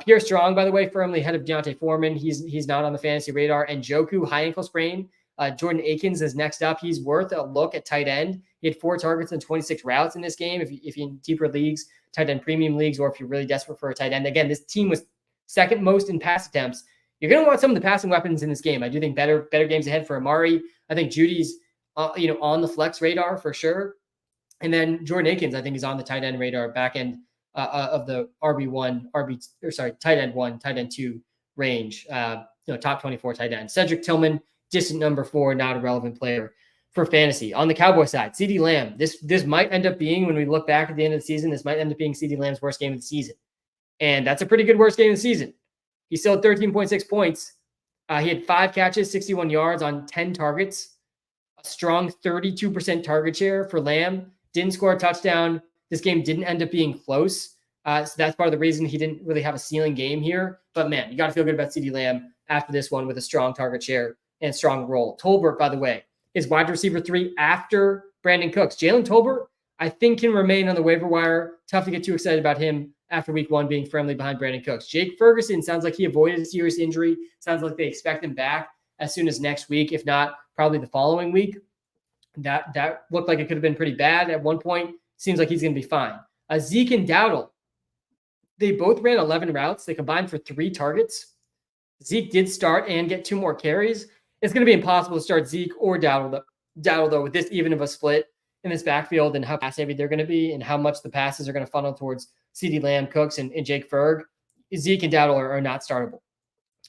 Pierre Strong, by the way, firmly ahead of Deontay Foreman. He's not on the fantasy radar. And Njoku, high ankle sprain. Jordan Akins is next up. He's worth a look at tight end. He had 4 targets and 26 routes in this game. If you're in deeper leagues, tight end premium leagues, or if you're really desperate for a tight end. Again, this team was second most in pass attempts. You're going to want some of the passing weapons in this game. I do think better games ahead for Amari. I think Judy's on the flex radar for sure. And then Jordan Akins, I think, is on the tight end radar, back end of the tight end 1, tight end 2 range. Top 24 tight end. Cedric Tillman, distant number 4, not a relevant player for fantasy. On the Cowboy side, CeeDee Lamb. This might end up being, when we look back at the end of the season, this might end up being CeeDee Lamb's worst game of the season. And that's a pretty good worst game of the season. He still had 13.6 points. He had 5 catches, 61 yards on 10 targets. A strong 32% target share for Lamb. Didn't score a touchdown. This game didn't end up being close. So that's part of the reason he didn't really have a ceiling game here. But man, you got to feel good about CeeDee Lamb after this one with a strong target share and strong role. Tolbert, by the way, is wide receiver 3 after Brandon Cooks. Jalen Tolbert, I think, can remain on the waiver wire. Tough to get too excited about him after week 1 being firmly behind Brandon Cooks. Jake Ferguson sounds like he avoided a serious injury. Sounds like they expect him back as soon as next week, if not probably the following week. That looked like it could have been pretty bad at one point. Seems like he's going to be fine. Zeke and Dowdle, they both ran 11 routes. They combined for 3 targets. Zeke did start and get 2 more carries. It's going to be impossible to start Zeke or Dowdle though, with this even of a split in this backfield and how pass heavy they're going to be and how much the passes are going to funnel towards CeeDee Lamb, Cooks, and Jake Ferg. Zeke and Dowdle are not startable.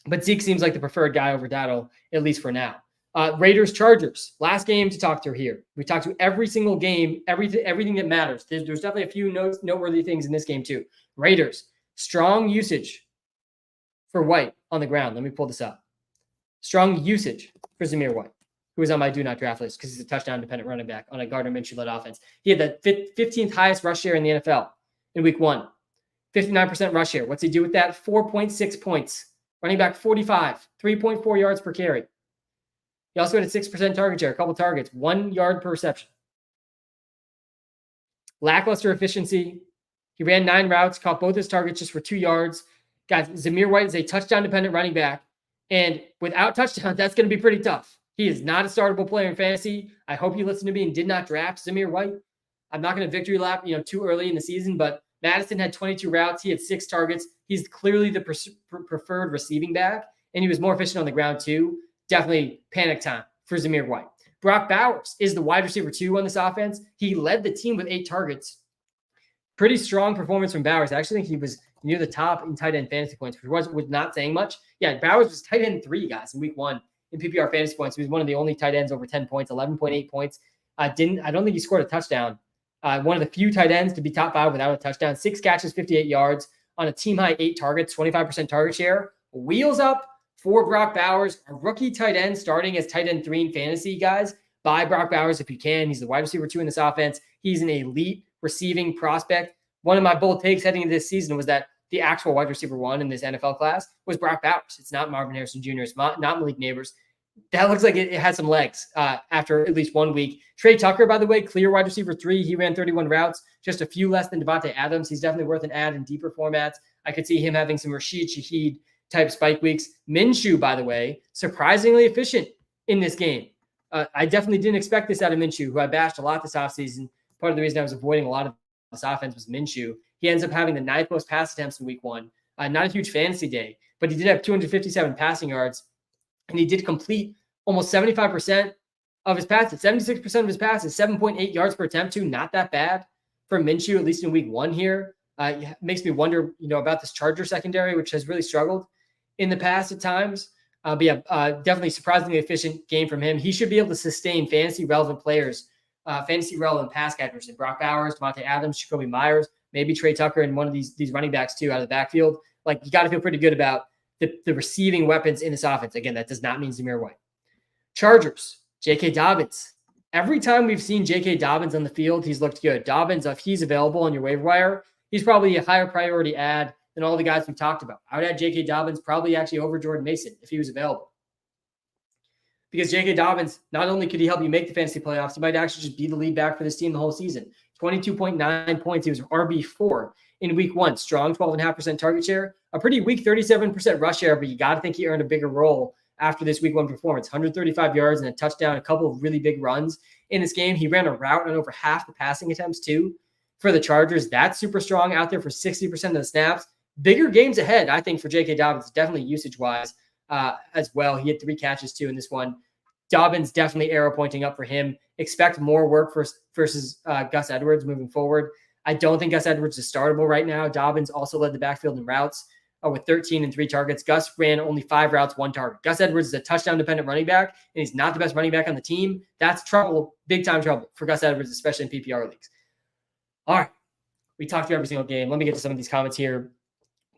But Zeke seems like the preferred guy over Dowdle, at least for now. Raiders, Chargers, last game to talk through here. We talked to every single game, everything that matters. There's definitely a few noteworthy things in this game too. Raiders, strong usage for White on the ground. Let me pull this up. Strong usage for Zamir White, who is on my do not draft list because he's a touchdown-dependent running back on a Gardner Minshew-led offense. He had the 15th highest rush share in the NFL in week 1. 59% rush share. What's he do with that? 4.6 points. Running back 45, 3.4 yards per carry. He also had a 6% target share, a couple targets, 1 yard per reception. Lackluster efficiency. He ran 9 routes, caught both his targets just for 2 yards. Guys, Zamir White is a touchdown-dependent running back. And without touchdowns, that's going to be pretty tough. He is not a startable player in fantasy. I hope you listened to me and did not draft Zamir White. I'm not going to victory lap, too early in the season, but Madison had 22 routes. He had 6 targets. He's clearly the preferred receiving back, and he was more efficient on the ground too. Definitely panic time for Zamir White. Brock Bowers is the wide receiver 2 on this offense. He led the team with 8 targets. Pretty strong performance from Bowers. I actually think he was near the top in tight end fantasy points, which was not saying much. Yeah, Bowers was tight end 3, guys, in week 1 in PPR fantasy points. He was one of the only tight ends over 10 points, 11.8 points. I don't think he scored a touchdown. One of the few tight ends to be top 5 without a touchdown. 6 catches, 58 yards on a team high 8 targets, 25% target share. Wheels up for Brock Bowers, a rookie tight end starting as tight end 3 in fantasy, guys. Buy Brock Bowers if you can. He's the wide receiver 2 in this offense. He's an elite receiving prospect. One of my bold takes heading into this season was that the actual wide receiver 1 in this NFL class was Brock Bowers. It's not Marvin Harrison Jr. It's not Malik Neighbors. That looks like it has some legs after at least 1 week. Trey Tucker, by the way, clear wide receiver 3. He ran 31 routes, just a few less than Devontae Adams. He's definitely worth an add in deeper formats. I could see him having some Rashid Shaheed type spike weeks. Minshew, by the way, surprisingly efficient in this game. I definitely didn't expect this out of Minshew, who I bashed a lot this offseason. Part of the reason I was avoiding a lot of this offense was Minshew. He ends up having the 9th most pass attempts in week 1. Not a huge fantasy day, but he did have 257 passing yards, and he did complete almost 75% of his passes. 76% of his passes, 7.8 yards per attempt, too. Not that bad for Minshew, at least in week 1 here. It makes me wonder, about this Charger secondary, which has really struggled in the past at times. But yeah, definitely surprisingly efficient game from him. He should be able to sustain fantasy relevant players, fantasy relevant pass catchers. And Brock Bowers, Devontae Adams, Jacoby Myers, maybe Trey Tucker, and one of these running backs too out of the backfield. Like, you got to feel pretty good about the receiving weapons in this offense. Again, that does not mean Zamir White. Chargers, J.K. Dobbins. Every time we've seen J.K. Dobbins on the field, he's looked good. Dobbins, if he's available on your waiver wire, he's probably a higher priority add than all the guys we've talked about. I would add J.K. Dobbins probably actually over Jordan Mason if he was available. Because J.K. Dobbins, not only could he help you make the fantasy playoffs, he might actually just be the lead back for this team the whole season. 22.9 points. He was RB4 in week 1. Strong 12.5% target share. A pretty weak 37% rush share, but you got to think he earned a bigger role after this week 1 performance. 135 yards and a touchdown, a couple of really big runs in this game. He ran a route on over half the passing attempts too for the Chargers. That's super strong out there for 60% of the snaps. Bigger games ahead, I think, for J.K. Dobbins, definitely usage-wise as well. He had 3 catches too in this one. Dobbins definitely arrow pointing up for him. Expect more work versus Gus Edwards moving forward. I don't think Gus Edwards is startable right now. Dobbins also led the backfield in routes with 13 and 3 targets. Gus ran only 5 routes, 1 target. Gus Edwards is a touchdown-dependent running back, and he's not the best running back on the team. That's trouble, big-time trouble for Gus Edwards, especially in PPR leagues. All right. We talked through every single game. Let me get to some of these comments here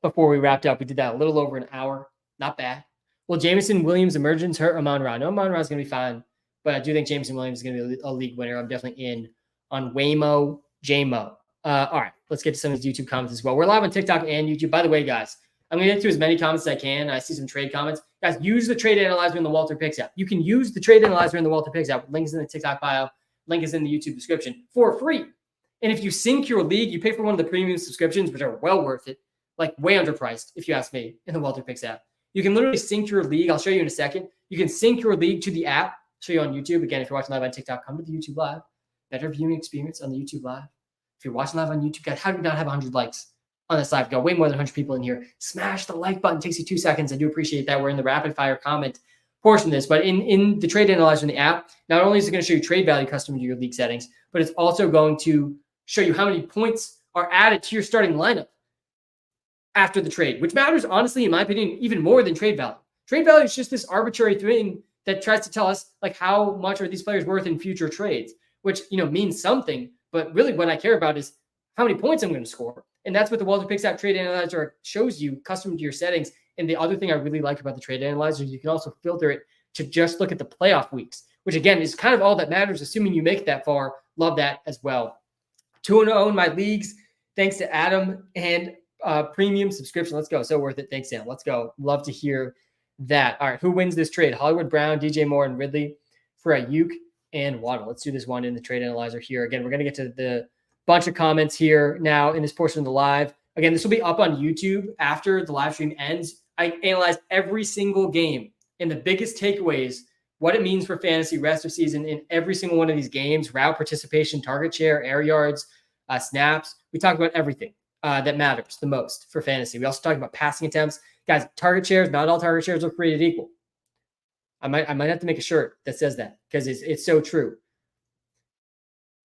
before we wrapped up. We did that a little over an hour. Not bad. Will Jameson Williams' emergence hurt Amon-Ra? No, Amon-Ra is going to be fine, but I do think Jameson Williams is going to be a league winner. I'm definitely in on Waymo JMO. All right, let's get to some of these YouTube comments as well. We're live on TikTok and YouTube. By the way, guys, I'm going to get to as many comments as I can. I see some trade comments. Guys, use the trade analyzer in the Walter Picks app. You can use the trade analyzer in the Walter Picks app. Link is in the TikTok bio. Link is in the YouTube description for free. And if you sync your league, you pay for one of the premium subscriptions, which are well worth it, like way underpriced, if you ask me, in the Walter Picks app. You can literally sync your league. I'll show you in a second. You can sync your league to the app. I'll show you on YouTube. Again, if you're watching live on TikTok, come to the YouTube Live. Better viewing experience on the YouTube Live. If you're watching live on YouTube, guys, how do we not have 100 likes on this live? We've got way more than 100 people in here. Smash the like button. It takes you 2 seconds. I do appreciate that. We're in the rapid fire comment portion of this, but in the trade analyzer in the app, not only is it going to show you trade value custom to your league settings, but it's also going to show you how many points are added to your starting lineup after the trade, which matters, honestly, in my opinion, even more than trade value. Trade value is just this arbitrary thing that tries to tell us like how much are these players worth in future trades, which, you know, means something. But really what I care about is how many points I'm going to score. And that's what the Walter Picks app trade analyzer shows you custom to your settings. And the other thing I really like about the trade analyzer is you can also filter it to just look at the playoff weeks, which again is kind of all that matters, assuming you make it that far. Love that as well. 2-0 in my leagues, thanks to Adam and premium subscription. Let's go. So worth it. Thanks, Sam. Let's go. Love to hear that. All right. Who wins this trade? Hollywood Brown, DJ Moore, and Ridley for Ayuk and Waddle. Let's do this one in the trade analyzer here. Again, we're going to get to the bunch of comments here now in this portion of the live. Again, this will be up on YouTube after the live stream ends. I analyze every single game and the biggest takeaways, what it means for fantasy rest of season in every single one of these games, route participation, target share, air yards, snaps. We talk about everything that matters the most for fantasy. We also talk about passing attempts. Guys, target shares, not all target shares are created equal. I might have to make a shirt that says that because it's so true.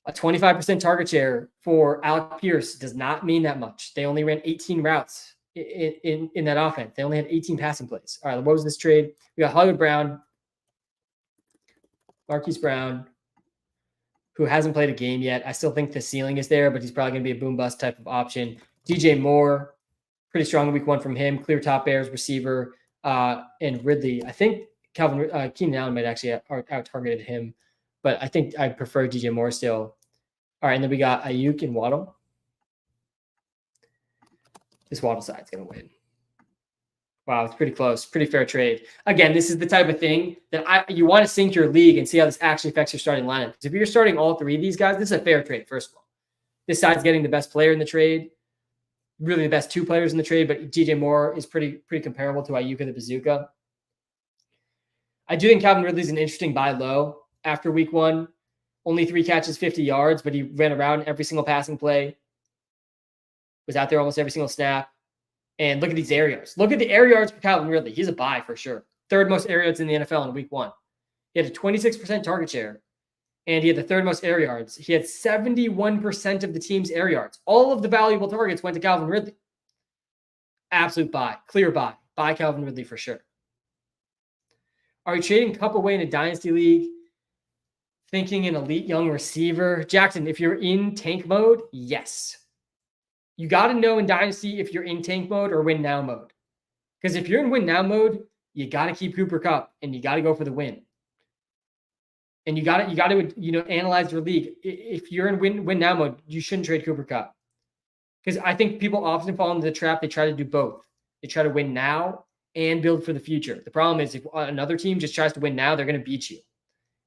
A 25% target share for Alec Pierce does not mean that much. They only ran 18 routes in that offense. They only had 18 passing plays. All right, what was this trade? We got Hollywood Brown, Marquise Brown, who hasn't played a game yet. I still think the ceiling is there, but he's probably going to be a boom bust type of option. DJ Moore, pretty strong in week one from him. Clear top Bears receiver, and Ridley. I think Keenan Allen might actually out targeted him, but I think I prefer DJ Moore still. All right, and then we got Ayuk and Waddle. This Waddle side's going to win. Wow, it's pretty close. Pretty fair trade. Again, this is the type of thing that you want to sync your league and see how this actually affects your starting lineup. Because if you're starting all three of these guys, this is a fair trade, first of all. This side's getting the best player in the trade, really the best two players in the trade, but DJ Moore is pretty comparable to Ayuk the Bazooka. I do think Calvin Ridley's an interesting buy low after week one. Only 3 catches, 50 yards, but he ran around every single passing play. Was out there almost every single snap. And look at these air yards. Look at the air yards for Calvin Ridley. He's a buy for sure. Third most air yards in the NFL in week one. He had a 26% target share, and he had the third most air yards. He had 71% of the team's air yards. All of the valuable targets went to Calvin Ridley. Absolute buy. Clear buy. Buy Calvin Ridley for sure. Are you trading Kupp away in a dynasty league? Thinking an elite young receiver? Jackson, if you're in tank mode, yes. You got to know in Dynasty if you're in tank mode or win now mode. Because if you're in win now mode, you got to keep Cooper Kupp and you got to go for the win. And you got to analyze your league. If you're in win now mode, you shouldn't trade Cooper Kupp. Because I think people often fall into the trap. They try to do both. They try to win now and build for the future. The problem is if another team just tries to win now, they're going to beat you.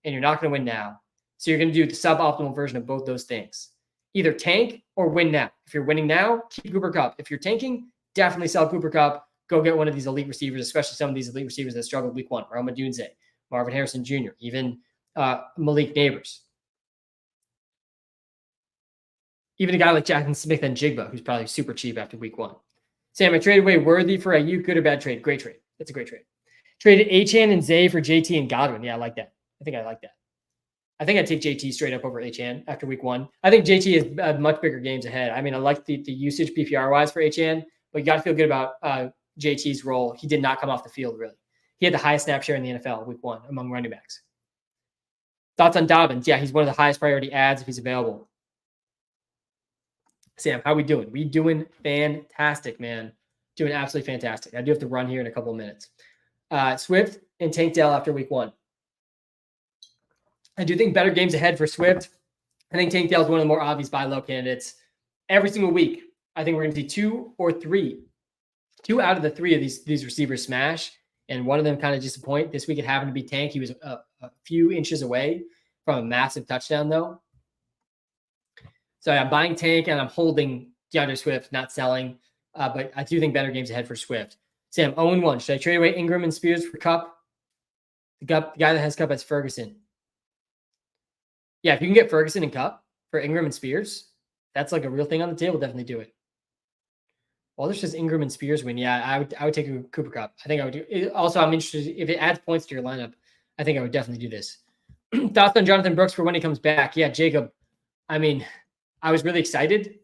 And you're not going to win now. So you're going to do the suboptimal version of both those things. Either tank or win now. If you're winning now, keep Cooper Kupp. If you're tanking, definitely sell Cooper Kupp. Go get one of these elite receivers, especially some of these elite receivers that struggled week one. Roma Dunze, Marvin Harrison Jr., even Malik Neighbors. Even a guy like Jackson Smith and Jigba, who's probably super cheap after week one. Sam, I traded away Worthy for Ayuk. Good or bad trade? Great trade. That's a great trade. Traded Achane and Zay for JT and Godwin. Yeah, I like that. I think I like that. I think I'd take JT straight up over Achane after week one. I think JT has much bigger games ahead. I mean, I like the usage PPR-wise for Achane, but you got to feel good about JT's role. He did not come off the field, really. He had the highest snap share in the NFL week one among running backs. Thoughts on Dobbins? Yeah, he's one of the highest priority ads if he's available. Sam, how we doing? We doing fantastic, man. Doing absolutely fantastic. I do have to run here in a couple of minutes. Swift and Tank Dell after week one. I do think better games ahead for Swift. I think Tank Dell is one of the more obvious buy low candidates. Every single week, I think we're going to see two out of the three of these receivers smash, and one of them kind of disappoint. This week it happened to be Tank. He was a few inches away from a massive touchdown, though. So I'm buying Tank and I'm holding DeAndre Swift, not selling. But I do think better games ahead for Swift. Sam, 0-1. Should I trade away Ingram and Spears for Cup? The guy that has Cup has Ferguson. Yeah, if you can get Ferguson and Cup for Ingram and Spears, that's like a real thing on the table. Definitely do it. Well, there's just Ingram and Spears win. Yeah, I would take a Cooper Cup. I think I would do it. Also, I'm interested if it adds points to your lineup. I think I would definitely do this. Thoughts on Jonathan Brooks for when he comes back? Yeah, Jacob. I mean, I was really excited.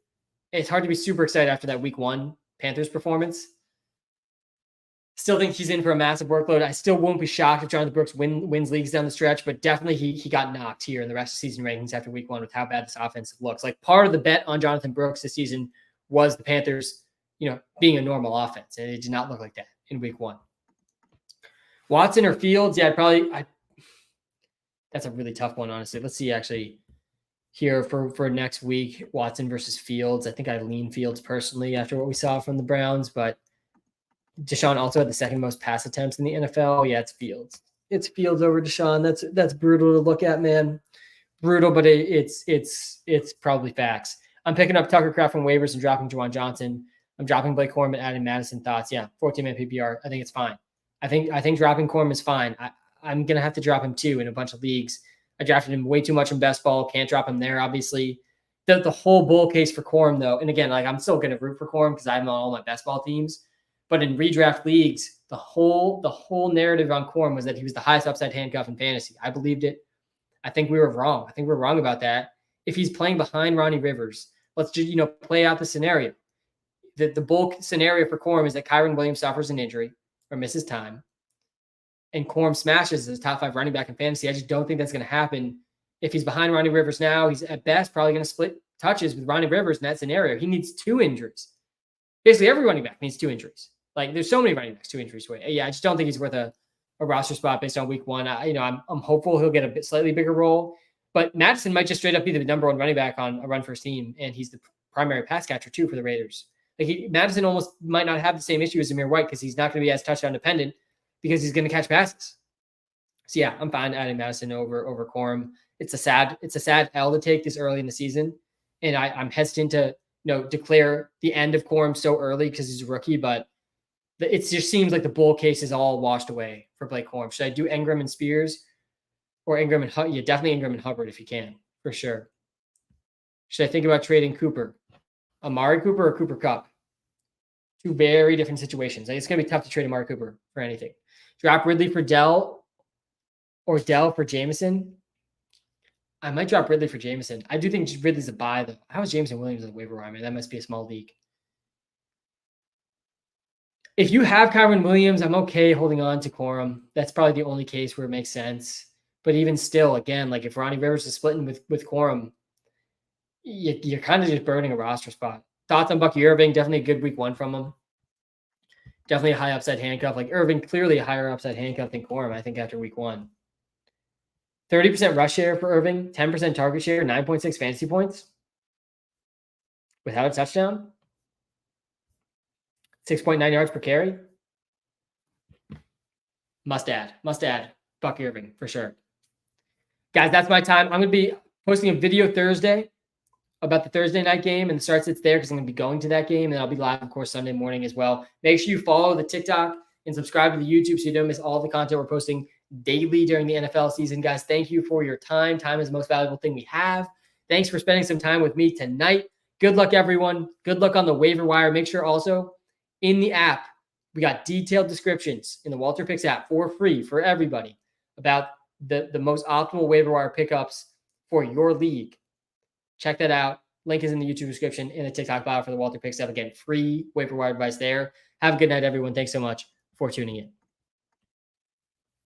It's hard to be super excited after that week 1 Panthers performance. Still think he's in for a massive workload. I still won't be shocked if Jonathan Brooks wins leagues down the stretch, but definitely he got knocked here in the rest of season rankings after week 1 with how bad this offense looks. Like part of the bet on Jonathan Brooks this season was the Panthers, being a normal offense, and it did not look like that in week 1. Watson or Fields? Yeah, that's a really tough one, honestly. Let's see actually here for next week, Watson versus Fields. I think I lean Fields personally after what we saw from the Browns, but Deshaun also had the second most pass attempts in the NFL. Yeah, it's Fields. It's Fields over Deshaun. That's brutal to look at, man. Brutal, but it's probably facts. I'm picking up Tucker Kraft from waivers and dropping Juwan Johnson. I'm dropping Blake Corum and adding Madison. Thoughts? Yeah, 14-man PPR. I think it's fine. I think dropping Corum is fine. I'm gonna have to drop him too in a bunch of leagues. I drafted him way too much in best ball. Can't drop him there, obviously. The whole bull case for Corum, though, and again, like I'm still gonna root for Corum because I'm on all my best ball teams. But in redraft leagues, the whole narrative on Corum was that he was the highest upside handcuff in fantasy. I believed it. I think we were wrong. I think we're wrong about that. If he's playing behind Ronnie Rivers, let's just play out the scenario. The bull scenario for Corum is that Kyron Williams suffers an injury or misses time, and Corum smashes as top 5 running back in fantasy. I just don't think that's going to happen. If he's behind Ronnie Rivers now, he's at best probably going to split touches with Ronnie Rivers in that scenario. He needs 2 injuries. Basically, every running back needs 2 injuries. Like, there's so many running backs 2 injuries away. Yeah, I just don't think he's worth a roster spot based on week 1. I'm hopeful he'll get a slightly bigger role, but Madison might just straight up be the number 1 running back on a run first team, and he's the primary pass catcher too for the Raiders. Like Madison almost might not have the same issue as Amir White because he's not going to be as touchdown dependent because he's going to catch passes. So yeah, I'm fine adding Madison over Corum. It's a sad L to take this early in the season, and I'm hesitant to declare the end of Corum so early because he's a rookie, but it just seems like the bull case is all washed away for Blake Corum. Should I do Ingram and Spears or Ingram and Hubbard? Yeah, definitely Ingram and Hubbard if you can, for sure. Should I think about trading Cooper? Amari Cooper or Cooper Kupp? 2 very different situations. It's going to be tough to trade Amari Cooper for anything. Drop Ridley for Dell or Dell for Jameson. I might drop Ridley for Jameson. I do think Ridley's a buy, though. How is Jameson Williams in the waiver wire, man? That must be a small league. If you have Kyron Williams, I'm okay holding on to Corum. That's probably the only case where it makes sense. But even still, again, like if Ronnie Rivers is splitting with Corum, you're kind of just burning a roster spot. Thoughts on Bucky Irving? Definitely a good week 1 from him. Definitely a high upside handcuff. Like Irving, clearly a higher upside handcuff than Corum, I think, after week 1. 30% rush share for Irving, 10% target share, 9.6 fantasy points without a touchdown. 6.9 yards per carry. Must add Bucky Irving for sure. Guys, that's my time. I'm going to be posting a video Thursday about the Thursday night game and the start sits there because I'm going to be going to that game, and I'll be live, of course, Sunday morning as well. Make sure you follow the TikTok and subscribe to the YouTube so you don't miss all the content we're posting daily during the NFL season. Guys, thank you for your time. Time is the most valuable thing we have. Thanks for spending some time with me tonight. Good luck, everyone. Good luck on the waiver wire. Make sure also in the app, we got detailed descriptions in the Walter Picks app for free for everybody about the most optimal waiver wire pickups for your league. Check that out. Link is in the YouTube description, in the TikTok bio for the Walter Picks app. Again, free waiver wire advice there. Have a good night, everyone. Thanks so much for tuning in.